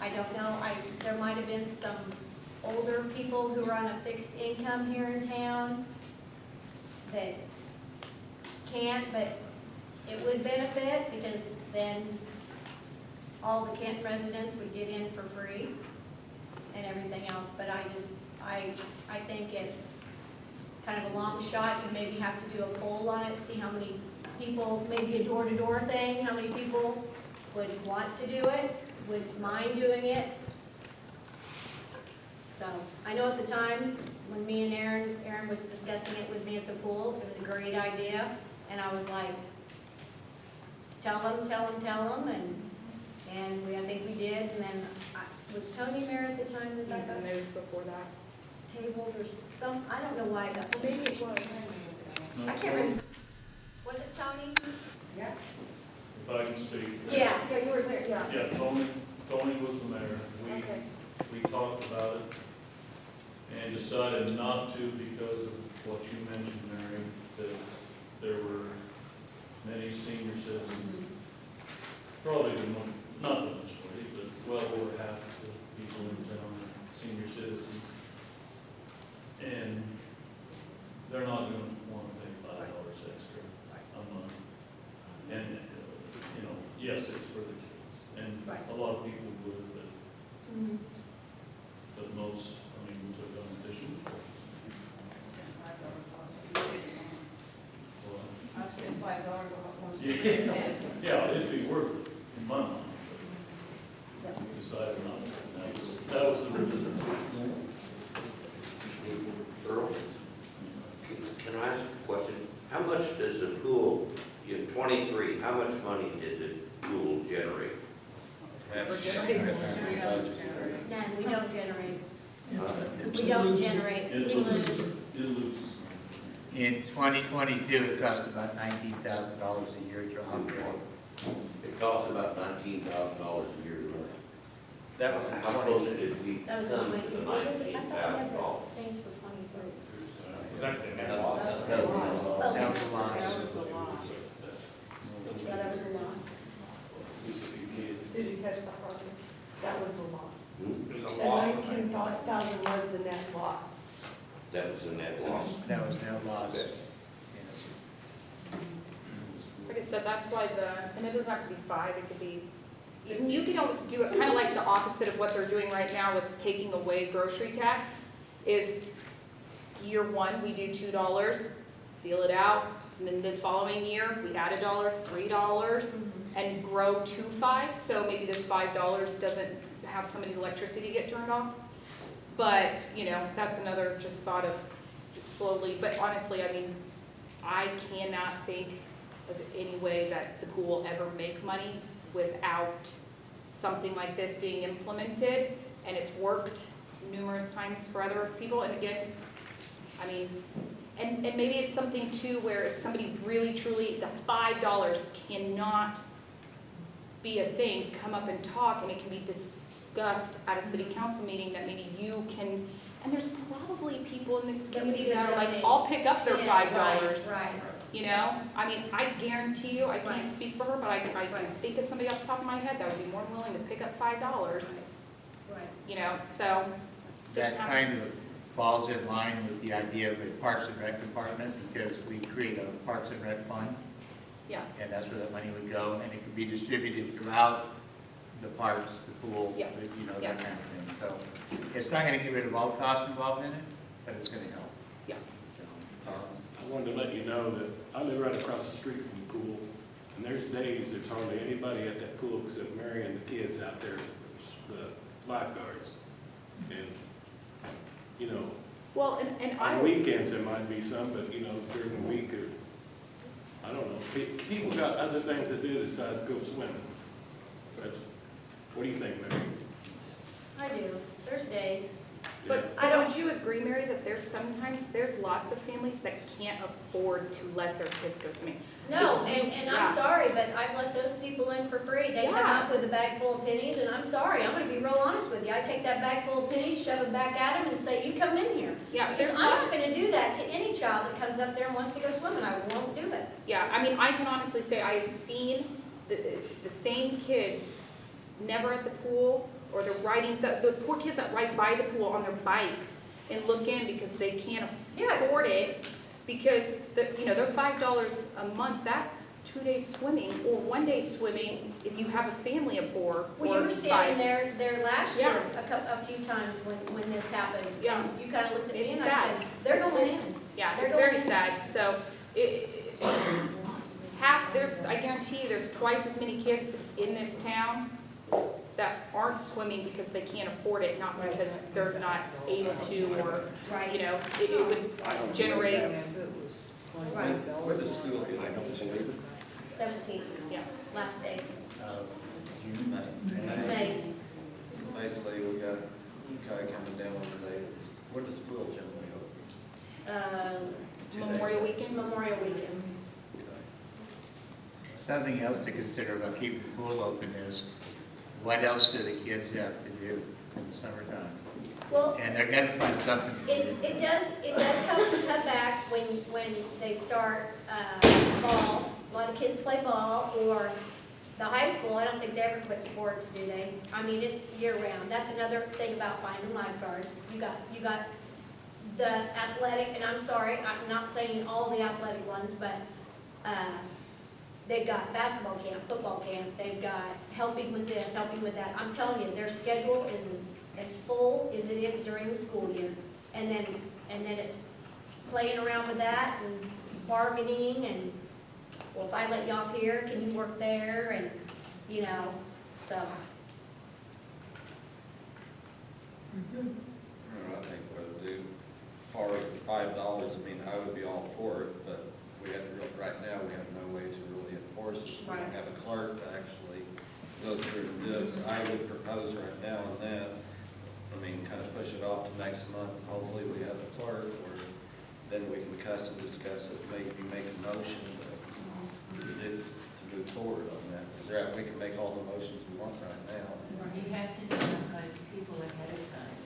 I don't know, there might have been some older people who are on a fixed income here in town that can't, but it would benefit, because then all the Kent residents would get in for free and everything else, but I think it's kind of a long shot. You maybe have to do a poll on it, see how many people, maybe a door-to-door thing, how many people would want to do it, would mind doing it. So, I know at the time, when me and Aaron was discussing it with me at the pool, it was a great idea, and I was like, tell them, and I think we did, and then, was Tony mayor at the time that I got It was before that. tabled or some, I don't know why I got, maybe it was. I can't remember. Was it Tony? If I can speak. Yeah. Yeah, you were there, yeah. Yeah, Tony was the mayor. Okay. We talked about it and decided not to because of what you mentioned, Mary, that there were many senior citizens, probably not the majority, but well over half of the people in town are senior citizens. And they're not going to want to pay $5 extra a month. And, yes, it's for the kids. And a lot of people would, but most, we took on fishing. I spent $5 on one. Yeah, it'd be decided not to. That was the reason. Earl, can I ask a question? How much does the pool, in 23, how much money did the pool generate? None, we don't generate. It's We a don't loser. generate, we It lose. loses. It loses. In 2022, it cost about $19,000 a year to operate. It costs about $19,000 a year to run. That was in How close 22. did we That was come in to 22. What was it? I thought we had $19,000? the things for 23. Is that the net loss? That was a loss. That was a loss. Yeah, that was a loss. Did you catch that, Roger? That was the loss. It was a The loss. 19,000 was the net loss. That was the net loss. That was no loss. Yes. Yes. Like I said, that's why and it doesn't have to be 5, it could be, you can always do it, kind of like the opposite of what they're doing right now with taking away grocery tax, is year 1, we do $2, feel it out, and then the following year, we add $1, $3, and grow to 5, so maybe this $5 doesn't have somebody's electricity get turned off. But, you know, that's another just thought of slowly, but honestly, I mean, I cannot think of any way that the pool will ever make money without something like this being implemented, and it's worked numerous times for other people, and again, I mean, and maybe it's something too where if somebody really truly, the $5 cannot be a thing, come up and talk, and it can be discussed at a city council meeting that maybe you can, and there's probably people in this community that are like, I'll pick up their $5. Right. You know, I mean, I guarantee you, I can't speak for her, but I can think of somebody off the top of my head that would be more than willing to pick up $5. Right. You know, so. That kind of falls in line with the idea of a Parks and Rec department, because we create a Parks and Rec fund, Yeah, and that's where that money would go, and it could be distributed throughout the parks, the pool, Yeah. you know, Yeah. that kind of thing. So it's not gonna get rid of all the costs involved in it, but it's gonna help. yeah. I wanted to let you know that I live right across the street from the pool, and there's days there's hardly anybody at that pool except Mary and the kids out there, the lifeguards. And, you know, Well, and I. on weekends there might be some, but, you know, during the week, I don't know. People got other things to do besides go swimming. What do you think, Mary? I do. There's days. But would you agree, Mary, that there's lots of families that can't afford to let their kids go swimming? No, and Yeah. I'm sorry, but I've let those people in for free. They come Yeah. up with a bag full of pennies, and I'm sorry, I'm gonna be real honest with you. I take that bag full of pennies, shove it back at them, and say, you come in here. Yeah, but Because there's I'm not lots. gonna do that to any child that comes up there and wants to go swimming. I won't do it. Yeah, I mean, I can honestly say I have seen the same kids never at the pool, or they're riding, those poor kids that ride by the pool on their bikes and look in because they can't afford it, because they're $5 a month, that's 2 days swimming, or 1 day swimming if you have a family of 4 Well, you or were standing 5. there last Yeah. year a few times when this happened. Yeah. And you kind of looked at me It's and I sad. said, they're going in. Yeah, They're it's going very in. sad, so I guarantee you, there's twice as many kids in this town that aren't swimming because they can't afford it, not because they're not able to, or, you know, it would generate, Right. Where the school is, 17th, yeah. last day. June, May. May. So basically, we got Kai coming down on the day. Where does the pool generally open? Memorial Weekend. Memorial Weekend. Something else to consider about keeping the pool open is, what else do the kids have to do in the summertime? Well, And they're gonna find something to do. it does cut back when they start ball. A lot of kids play ball, or the high school, I don't think they ever quit sports, do they? I mean, it's year round. That's another thing about finding lifeguards. You got the athletic, and I'm sorry, I'm not saying all the athletic ones, but they've got basketball camp, football camp, they've got helping with this, helping with that. I'm telling you, their schedule is as full as it is during the school year. And then it's playing around with that and bargaining and, well, if I let you off here, can you work there? And, you know, so. Very good. I think what to do, as far as the $5, I mean, I would be all for it, but right now, we have no way to really enforce it. We don't have a clerk to actually go through and do it, so I would propose right now and then, I mean, kind of push it off to next month. Hopefully, we have a clerk, or then we can discuss it, maybe make a motion to move forward on that. Because we can make all the motions we want right now. You have to notify people ahead of time,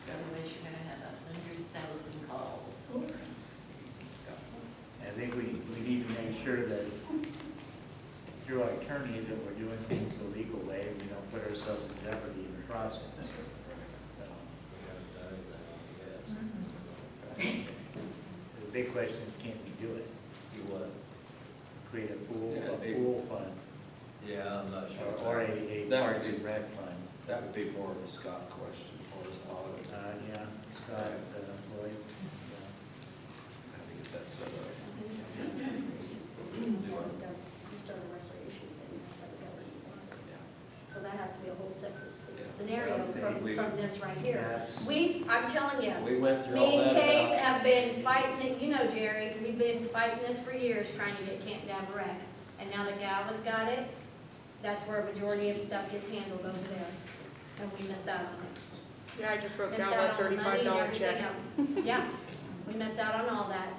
otherwise you're gonna have 100,000 calls. I think we need to make sure that through our attorney that we're doing things the legal way and we don't put ourselves in jeopardy in the process. The big question is, can we do it? You want to create a pool fund? Yeah, I'm not sure. Or a parks and rec fund? That would be more of a Scott question for us, audit. Yeah, Scott, Lloyd. How to get that set up. You start a recreation thing, like government water. So that has to be a whole separate scenario from this right here. I'm telling you, We went through me all and that. Case have been fighting it, you know, Jerry, we've been fighting this for years, trying to get Canton to have a rec. And now that Galva's got it, that's where a majority of stuff gets handled over there, and we miss out on it. Yeah, I just wrote Miss down out that on the money and $35 everything check. else. Yeah, we missed out on all that.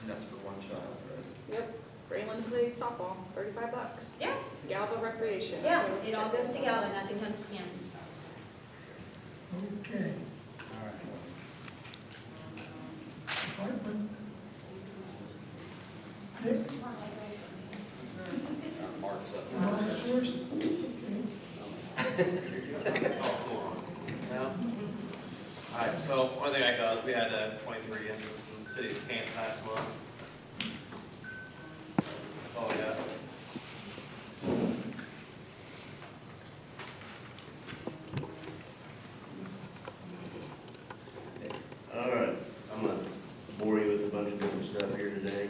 And that's for one child, right? Yep, Braylon played softball, $35. Yeah, Galva recreation. yeah, So it all goes together, nothing comes to Canton. Okay. Department. Nick? Mark's up. Mark first. No? All right, so one thing I got, we had 23 incidents in the city of Canton last month. That's all I got. All right, I'm gonna bore you with a bunch of different stuff here today.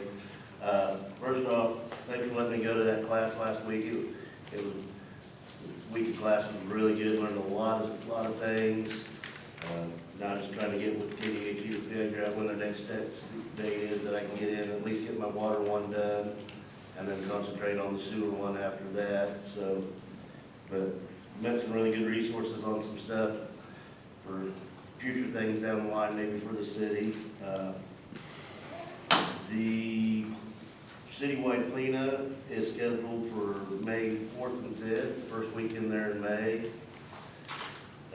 First off, thanks for letting me go to that class last week. It was, the week of class was really good, learned a lot of things. Now just trying to get with KDHE to figure out when the next date is that I can get in, at least get my water one done, and then concentrate on the sewer one after that, so. But met some really good resources on some stuff for future things down the line, maybe for the city. The citywide cleanup is scheduled for May 4th and 5th, first weekend there in May.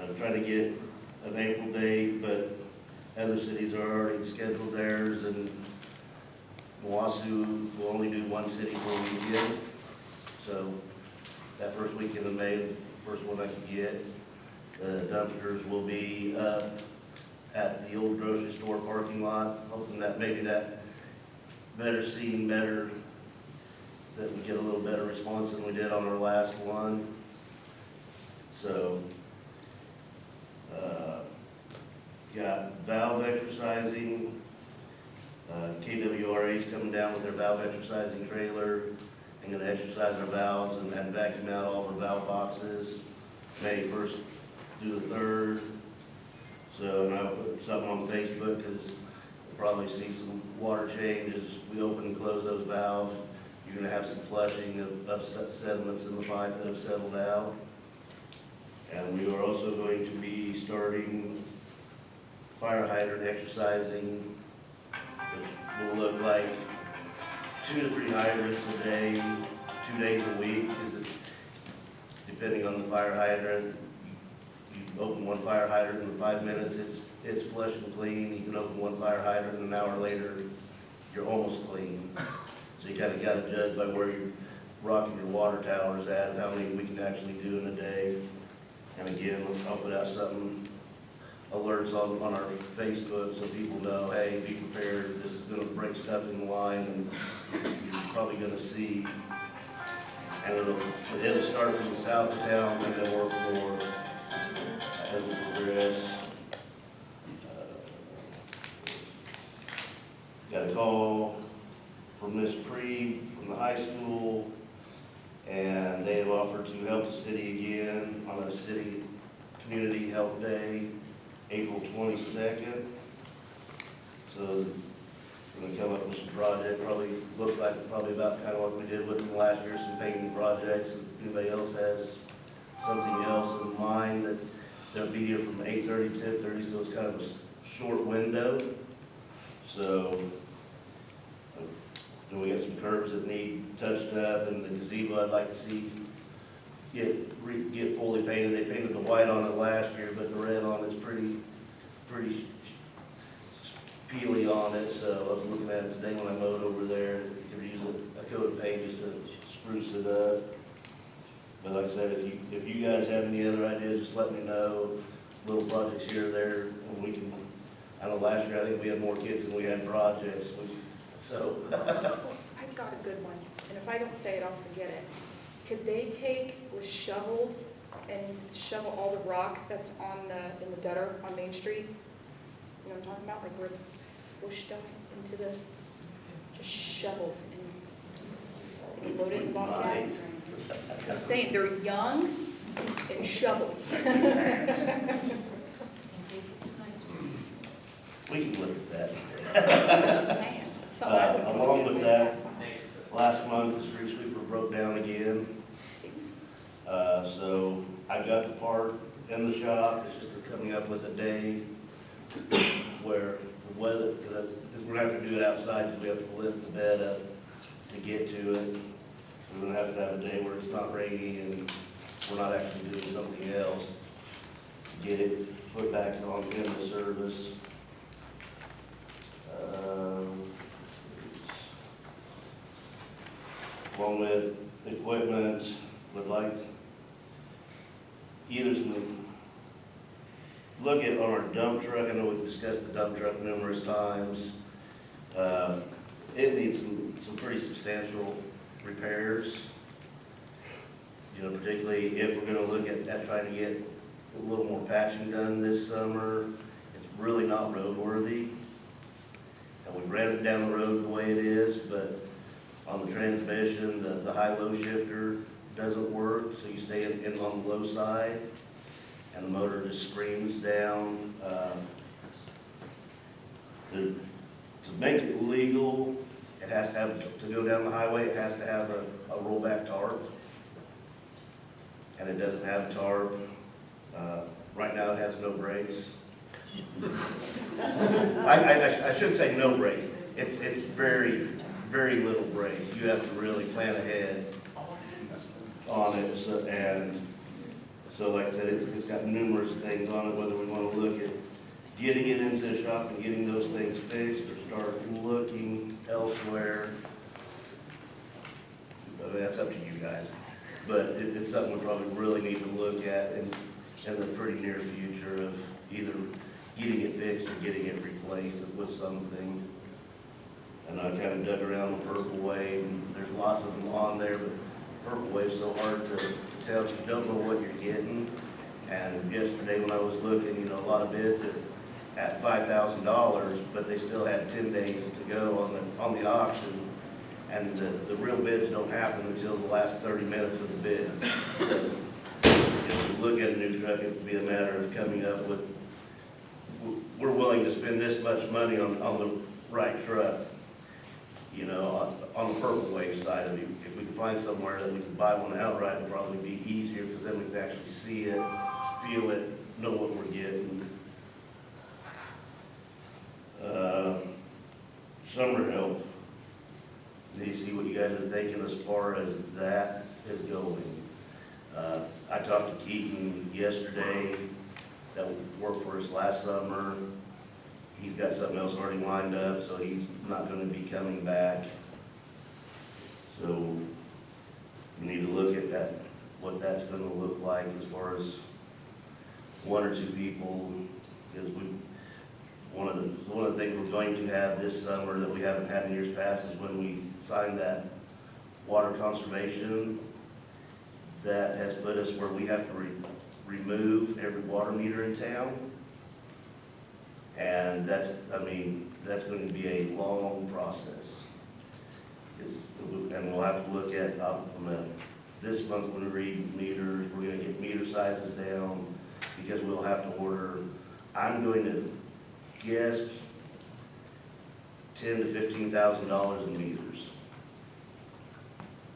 I'm trying to get an April date, but other cities are already scheduled theirs, and Wausau will only do one city for a weekend. So that first weekend of May, the first one I can get. The dumpsters will be up at the old grocery store parking lot, hoping that maybe that better seating, that we get a little better response than we did on our last one. So, got valve exercising, KWRH coming down with their valve exercising trailer, and gonna exercise our valves and vacuum out all of our valve boxes, May 1st through the 3rd. So, and I'll put something on Facebook, because we'll probably see some water change as we open and close those valves. You're gonna have some flushing of sediments in the pipe that have settled out. And we are also going to be starting fire hydrant exercising, which will look like 2 to 3 hydrants a day, 2 days a week, because depending on the fire hydrant, you open one fire hydrant in 5 minutes, it's flush and clean. You can open one fire hydrant and an hour later, you're almost clean. So you kind of got to judge by where you're rocking your water towers at, how many we can actually do in a day. And again, I'll put out something, alerts on our Facebook, so people know, hey, be prepared, this is gonna break stuff in the line, and you're probably gonna see. And it'll start from the south of town, and then work north as we progress. Got a call from Miss Pre from the high school, and they have offered to help the city again on a city community health day April 22nd. So we're gonna come up with some project, probably, looks like probably about kind of what we did with them last year, some painting projects. If anybody else has something else in mind, that they'll be here from 8:30 to 10:30, so it's kind of a short window. So, then we got some curbs that need touched up, and the gazebo I'd like to see get fully painted. They painted the white on it last year, but the red on it's pretty peely on it, so I was looking at it today when I mowed over there. Could use a coat of paint just to spruce it up. But like I said, if you guys have any other ideas, just let me know. Little projects here or there, and we can, I know last year I think we had more kids than we had projects, so. I've got a good one, and if I don't say it, I'll forget it. Could they take with shovels and shovel all the rock that's in the gutter on Main Street? You know what I'm talking about, like where it's pushed stuff into the, just shovels and load it in the bottom bag? I'm saying they're young and shovels. We can look at that. Along with that, last month, the street sweeper broke down again. So I got the part in the shop, it's just they're coming up with a day where the weather, because we're gonna have to do it outside, because we have to lift the bed up to get to it. We're gonna have to have a day where it's not rainy and we're not actually doing something else to get it put back on into service. Along with equipment, would like either some, look at on our dump truck. I know we've discussed the dump truck numerous times. It needs some pretty substantial repairs. You know, particularly if we're gonna look at trying to get a little more patching done this summer. It's really not roadworthy. And we've ran it down the road the way it is, but on the transmission, the high-low shifter doesn't work, so you stay in on the low side, and the motor just screams down. To make it legal, it has to have, to go down the highway, it has to have a rollback tarp, and it doesn't have a tarp. Right now, it has no brakes. I should say no brakes. It's very, very little brakes. You have to really plan ahead on it. So like I said, it's got numerous things on it, whether we want to look at getting it into the shop and getting those things fixed, or start looking elsewhere. I mean, that's up to you guys. But it's something we probably really need to look at in the pretty near future, of either getting it fixed or getting it replaced with something. And I kind of dug around the Purple Wave, and there's lots of them on there, but Purple Wave's so hard to tell, you don't know what you're getting. And yesterday when I was looking, you know, a lot of bids at $5,000, but they still had 10 days to go on the auction. And the real bids don't happen until the last 30 minutes of the bid. So, if you look at a new truck, it would be a matter of coming up with, we're willing to spend this much money on the right truck. You know, on the Purple Wave side of it, if we can find somewhere that we can buy one outright, it'd probably be easier, because then we can actually see it, feel it, know what we're getting. Summer help. Need to see what you guys are thinking as far as that is going. I talked to Keaton yesterday, that worked for us last summer. He's got something else already lined up, so he's not gonna be coming back. So we need to look at that, what that's gonna look like as far as one or two people, because one of the things we're going to have this summer that we haven't had in years past is when we signed that water conservation, that has put us where we have to remove every water meter in town. And that's going to be a long process. And we'll have to look at, this month when we read meters, we're going to get meter sizes down, because we'll have to order I'm going to guess $10,000 to $15,000 in meters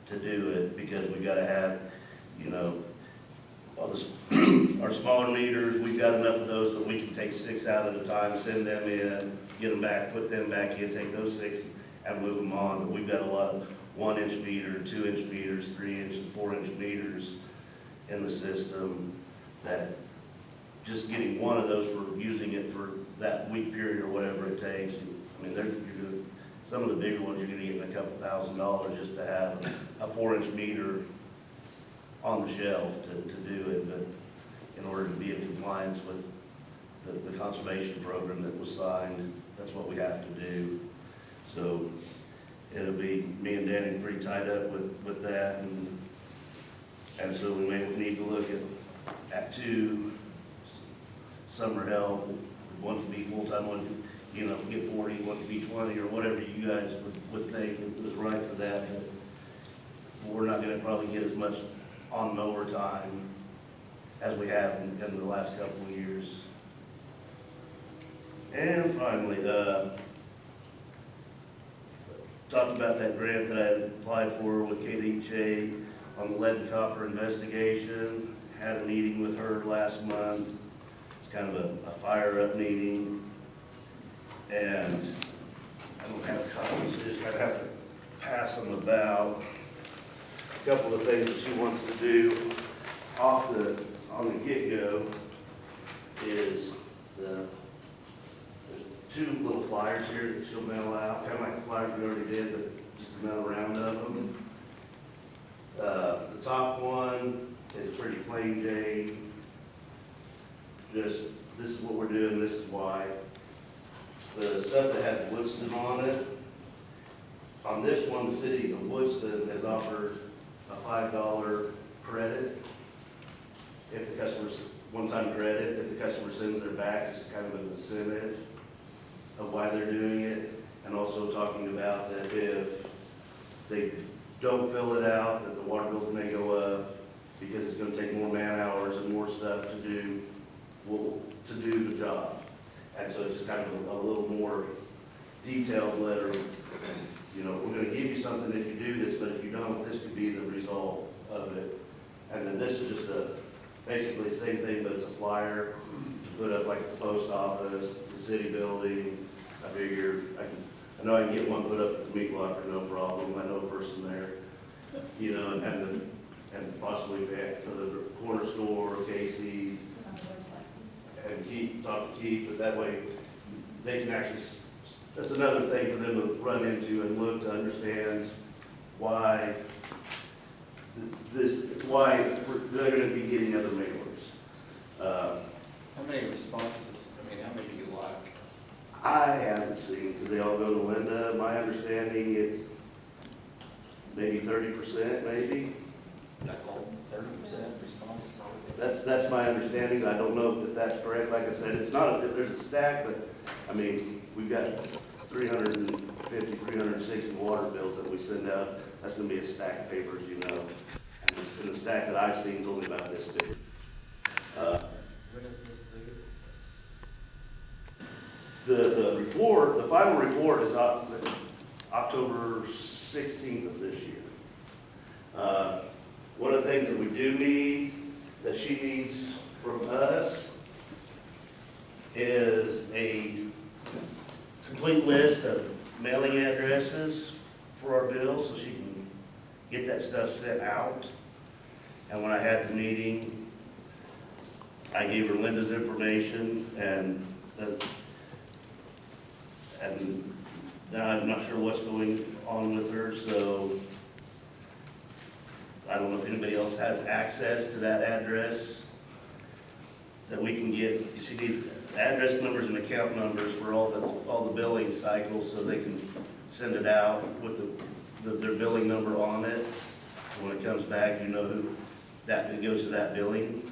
to do it, because we gotta have, you know, all this, our smaller meters, we've got enough of those that we can take 6 out at a time, send them in, get them back, put them back in, take those 6 and move them on. But we've got a lot of 1-inch meter, 2-inch meters, 3-inch and 4-inch meters in the system, that just getting one of those for using it for that week period or whatever it takes. I mean, some of the bigger ones, you're gonna get a couple $1,000s just to have a 4-inch meter on the shelf to do it. But in order to be in compliance with the conservation program that was signed, that's what we have to do. So it'll be, me and Danny pretty tied up with that, and so we may need to look at 2 summer help, one to be full-time, one, you know, get 40, one to be 20, or whatever you guys would think was right for that. But we're not gonna probably get as much on mower time as we have in the last couple of years. And finally, talked about that grant that I applied for with KDHA on the lead and copper investigation. Had a meeting with her last month. It's kind of a fire-up meeting. And I don't have copies, so just kind of have to pass them about. A couple of things that she wants to do on the get-go is there's 2 little flyers here that she'll mail out, kind of like the flyers we already did, but just to mail around of them. The top one is pretty plain Jane. Just, this is what we're doing, this is why. The stuff that has Woodston on it, on this one, the city of Woodston has offered a $5 credit if the customer's, one-time credit, if the customer sends their back, it's kind of an incentive of why they're doing it. And also talking about that if they don't fill it out, that the water bills may go up because it's gonna take more man hours and more stuff to do, to do the job. And so it's just kind of a little more detailed letter. You know, we're gonna give you something if you do this, but if you don't, this could be the result of it. And then this is just basically the same thing, but it's a flyer to put up like the post office, the city building. I figure I know I can get one put up at the meat locker, no problem. I know a person there, you know, and possibly back to the corner store, Casey's, and talk to Keith, but that way they can actually, that's another thing for them to run into and look to understand why why they're going to be getting other mailers. How many responses, I mean, how many do you like? I haven't seen, because they all go to Linda. My understanding is maybe 30%, maybe. That's all, 30% response? That's my understanding. I don't know if that's correct. Like I said, it's not, there's a stack, but, I mean, we've got 350, 360 water bills that we send out. That's gonna be a stack of papers, you know. And the stack that I've seen is only about this big. When is this due? The report, the final report is October 16th of this year. One of the things that we do need, that she needs from us, is a complete list of mailing addresses for our bills, so she can get that stuff sent out. And when I had the meeting, I gave her Linda's information, and now I'm not sure what's going on with her, so I don't know if anybody else has access to that address that we can get. She needs address numbers and account numbers for all the billing cycles, so they can send it out with their billing number on it. When it comes back, you know who it goes to that billing.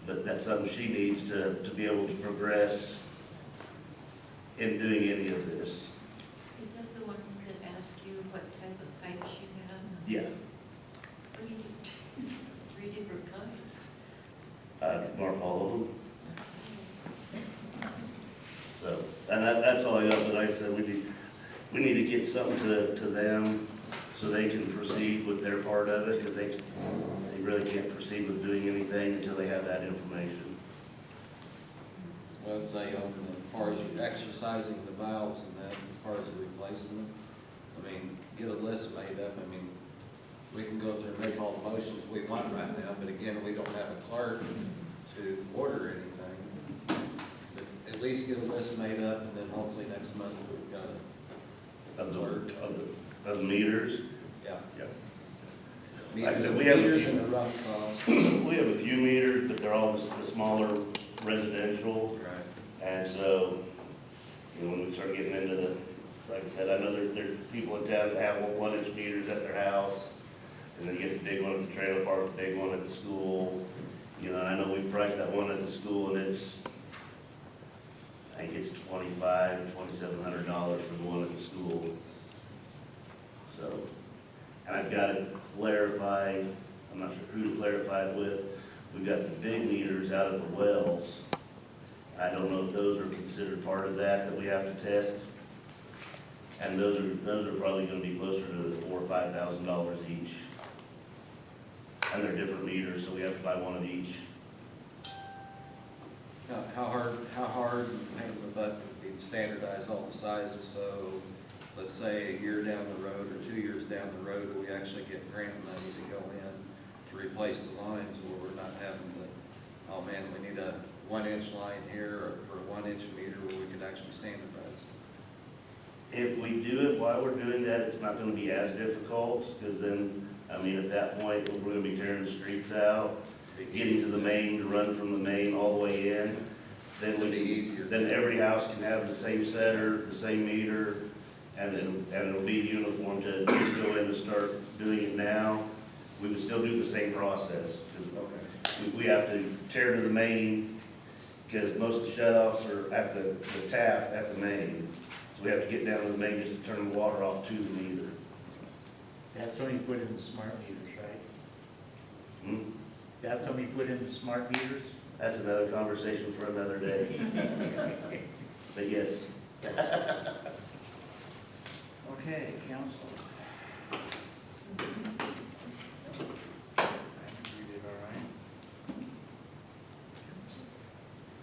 But that's something she needs to be able to progress in doing any of this. Is that the ones that ask you what type of pipes you have? Yeah. What do you do? 3 different kinds. Mark all of them. that's all I got, but like I said, we need to get something to them so they can proceed with their part of it, because they really can't proceed with doing anything until they have that information. Well, I'd say, as far as you're exercising the valves and that, as far as replacing them, I mean, get a list made up. I mean, we can go through and make all the motions we want right now, but again, we don't have a clerk to order anything. But at least get a list made up, and then hopefully next month we've got a clerk. Of the meters. Yeah. Yep. Meters, I said, we have a meters few- and a rough cost. We have a few meters, but they're all the smaller residential. Right. And so, you know, when we start getting into the, like I said, I know there's people in town that have 1-inch meters at their house. And then you get the big one at the trailer park, the big one at the school. You know, I know we've priced that one at the school, and I think it's $2,700 for the one at the school. So, and I've got to clarify, I'm not sure who to clarify it with. We've got the big meters out at the wells. I don't know if those are considered part of that we have to test. And those are probably going to be closer to the $4,000 or $5,000 each. And they're different meters, so we have to buy one of each. How hard, pain in the butt would be to standardize all the sizes, so let's say a year down the road or 2 years down the road, we actually get grant money to go in to replace the lines, where we're not having to, oh man, we need a 1-inch line here, or for a 1-inch meter where we could actually standardize. If we do it while we're doing that, it's not going to be as difficult, because then, I mean, at that point, we're going to be tearing the streets out, getting to the main, to run from the main all the way in. Then It'll be easier. Then every house can have the same setter, the same meter, and it'll be uniform. To just go in and start doing it now, we would still do the same process. We have to tear to the main, because most of the shutoffs are at the tap at the main. So we have to get down to the main just to turn the water off to the meter. That's when you put in the smart meters, right? Hmm? That's when we put in the smart meters? That's another conversation for another day. But yes. Okay, council. You did all right?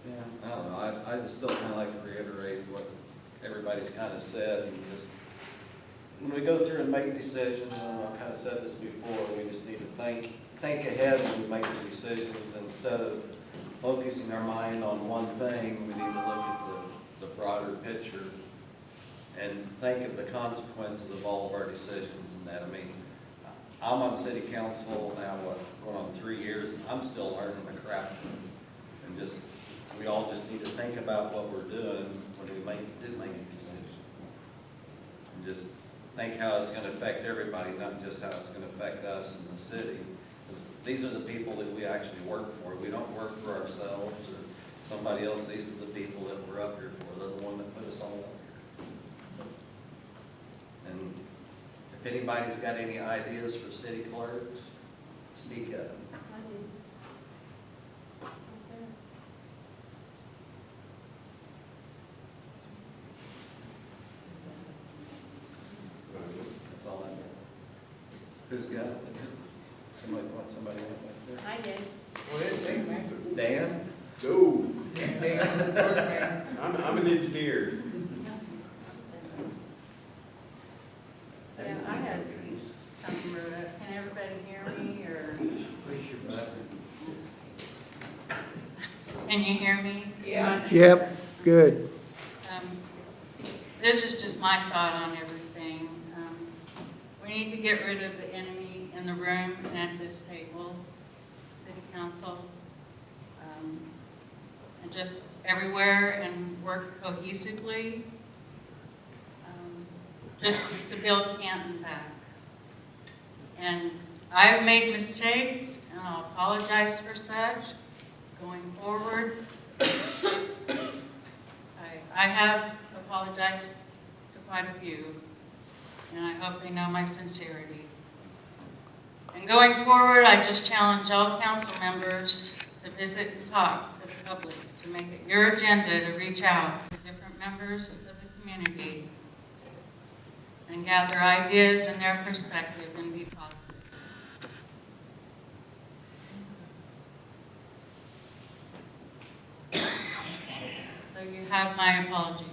Yeah, I don't know, I just still kind of like to reiterate what everybody's kind of said, and just, when we go through and make decisions, and I've kind of said this before, we just need to think ahead when we make the decisions, instead of focusing our mind on one thing. We need to look at the broader picture and think of the consequences of all of our decisions and that. I mean, I'm on city council now, going on 3 years, and I'm still learning the crap. And just, we all just need to think about what we're doing when we do make a decision. And just think how it's going to affect everybody, not just how it's going to affect us in the city. 'Cause these are the people that we actually work for. We don't work for ourselves or somebody else. These are the people that we're up here for. They're the one that put us all up here. And if anybody's got any ideas for city clerks, speak up. That's all I got. Who's got it? Somebody want somebody out back there? I did. Go ahead, Dan. Go. I'm an engineer. Yeah, I had something wrote up. Can everybody hear me, or? Push your button. Can you hear me? Yeah. Yep, good. This is just my thought on everything. We need to get rid of the enemy in the room and at this table, city council, and just everywhere, and work cohesively, just to build Canton back. And I have made mistakes, and I'll apologize for such going forward. I have apologized to quite a few, and I hope they know my sincerity. And going forward, I just challenge all council members to visit and talk to the public, to make it your agenda to reach out to different members of the community and gather ideas and their perspective and be positive. So you have my apology.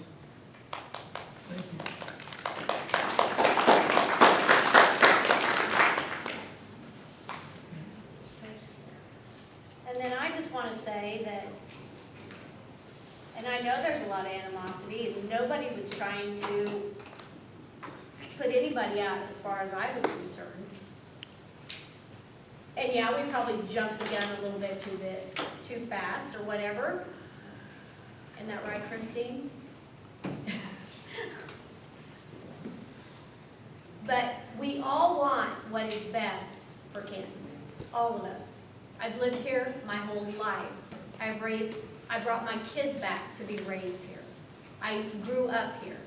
And then I just want to say that, and I know there's a lot of animosity, and nobody was trying to put anybody out as far as I was concerned. And yeah, we probably jumped the gun a little bit too fast or whatever. Isn't that right, Christine? But we all want what is best for Canton, all of us. I've lived here my whole life. I brought my kids back to be raised here. I grew up here.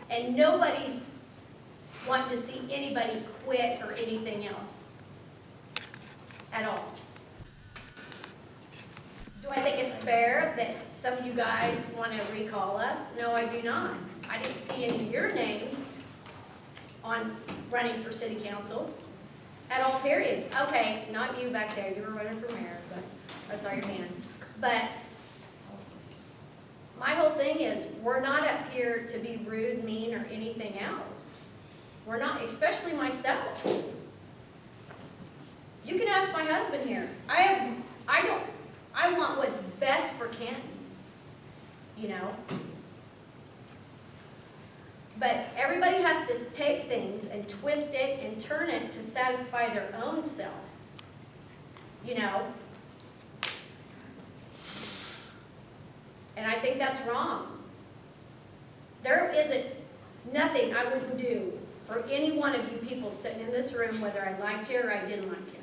And nobody's wanting to see anybody quit or anything else at all. Do I think it's fair that some of you guys want to recall us? No, I do not. I didn't see any of your names on running for city council at all, period. Okay, not you back there, you were running for mayor, but I saw your hand. But my whole thing is, we're not up here to be rude, mean, or anything else. We're not, especially myself. You can ask my husband here. I want what's best for Canton, you know? But everybody has to take things and twist it and turn it to satisfy their own self, you know? And I think that's wrong. There isn't nothing I wouldn't do for any one of you people sitting in this room, whether I liked you or I didn't like you.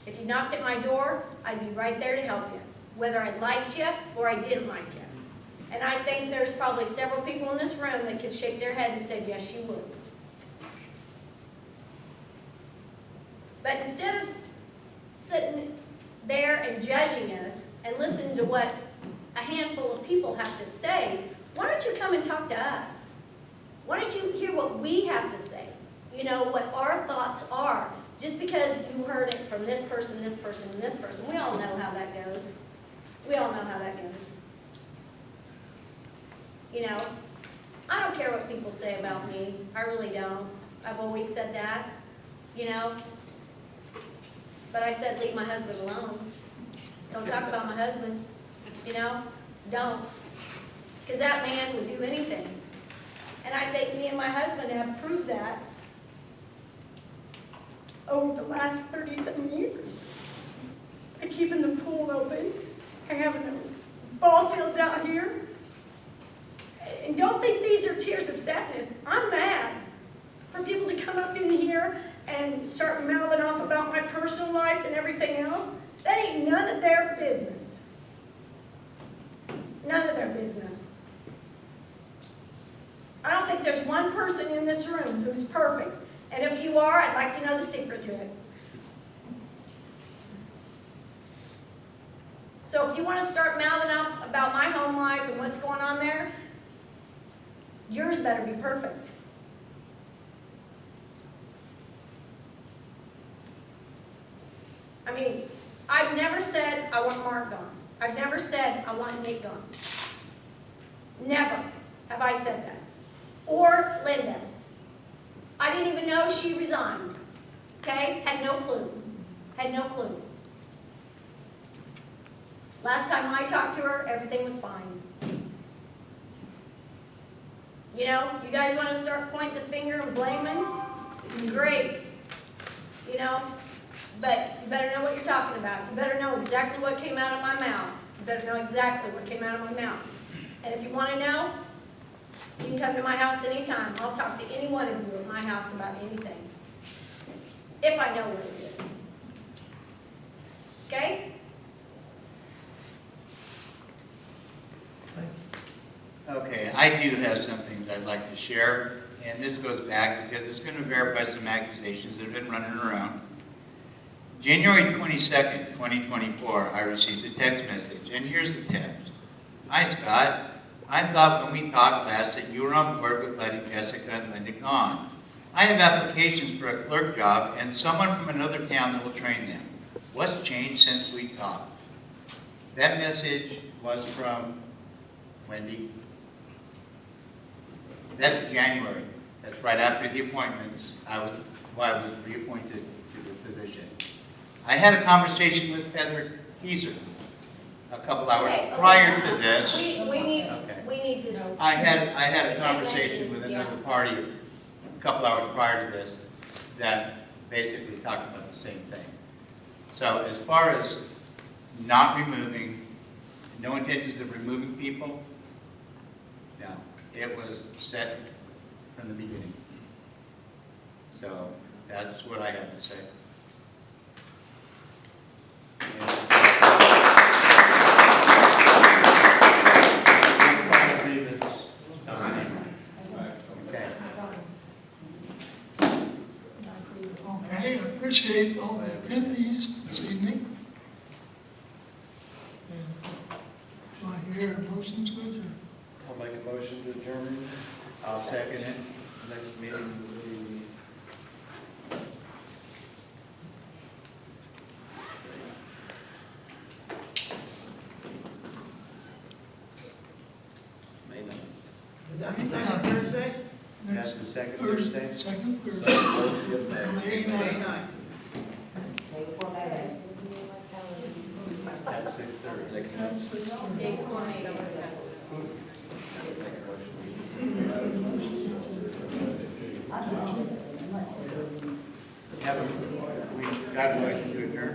If you knocked at my door, I'd be right there to help you, whether I liked you or I didn't like you. And I think there's probably several people in this room that could shake their head and say, yes, you would. But instead of sitting there and judging us and listening to what a handful of people have to say, why don't you come and talk to us? Why don't you hear what we have to say? You know, what our thoughts are. Just because you heard it from this person, and this person. We all know how that goes. We all know how that goes. You know, I don't care what people say about me. I really don't. I've always said that, you know. But I said leave my husband alone. Don't talk about my husband, you know. Don't. Because that man would do anything. And I think me and my husband have proved that over the last 30-some years. By keeping the pool open, and having the ball fields out here. And don't think these are tears of sadness. I'm mad for people to come up in here and start mouthing off about my personal life and everything else. That ain't none of their business. None of their business. I don't think there's one person in this room who's perfect. And if you are, I'd like to know the secret to it. So if you want to start mouthing off about my home life and what's going on there, yours better be perfect. I mean, I've never said I want Mark gone. I've never said I want Nick gone. Never have I said that. Or Linda. I didn't even know she resigned. Okay? Had no clue. Had no clue. Last time I talked to her, everything was fine. You know, you guys want to start pointing the finger and blaming? Great. You know, but you better know what you're talking about. You better know exactly what came out of my mouth. You better know exactly what came out of my mouth. And if you want to know, you can come to my house anytime. I'll talk to any one of you at my house about anything. If I know what it is. Okay? Okay, I do have some things I'd like to share, and this goes back because it's going to verify some accusations that have been running around. January 22nd, 2024, I received a text message, and here's the text. Hi, Scott. I thought when we talked last that you were on board with letting Jessica and Linda go on. I have applications for a clerk job and someone from another town that will train them. What's changed since we talked? That message was from Wendy. That's January. That's right after the appointments. I was reappointed to this position. I had a conversation with Heather Keyser a couple hours prior to this. We need to. I had a conversation with another party a couple hours prior to this that basically talked about the same thing. So as far as not removing, no intentions of removing people, no, it was set from the beginning. So that's what I have to say. Okay. Okay, I appreciate all the attendees this evening. And do I hear a motion to adjourn? I'll make a motion to adjourn. I'll second it. Next meeting will be May 9th. Next Thursday? That's the second Thursday? Second Thursday. Thursday of May. May 9th. At 6:30. At 6:30. We got a motion to adjourn?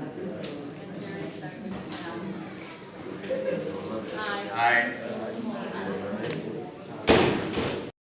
Aye. Aye.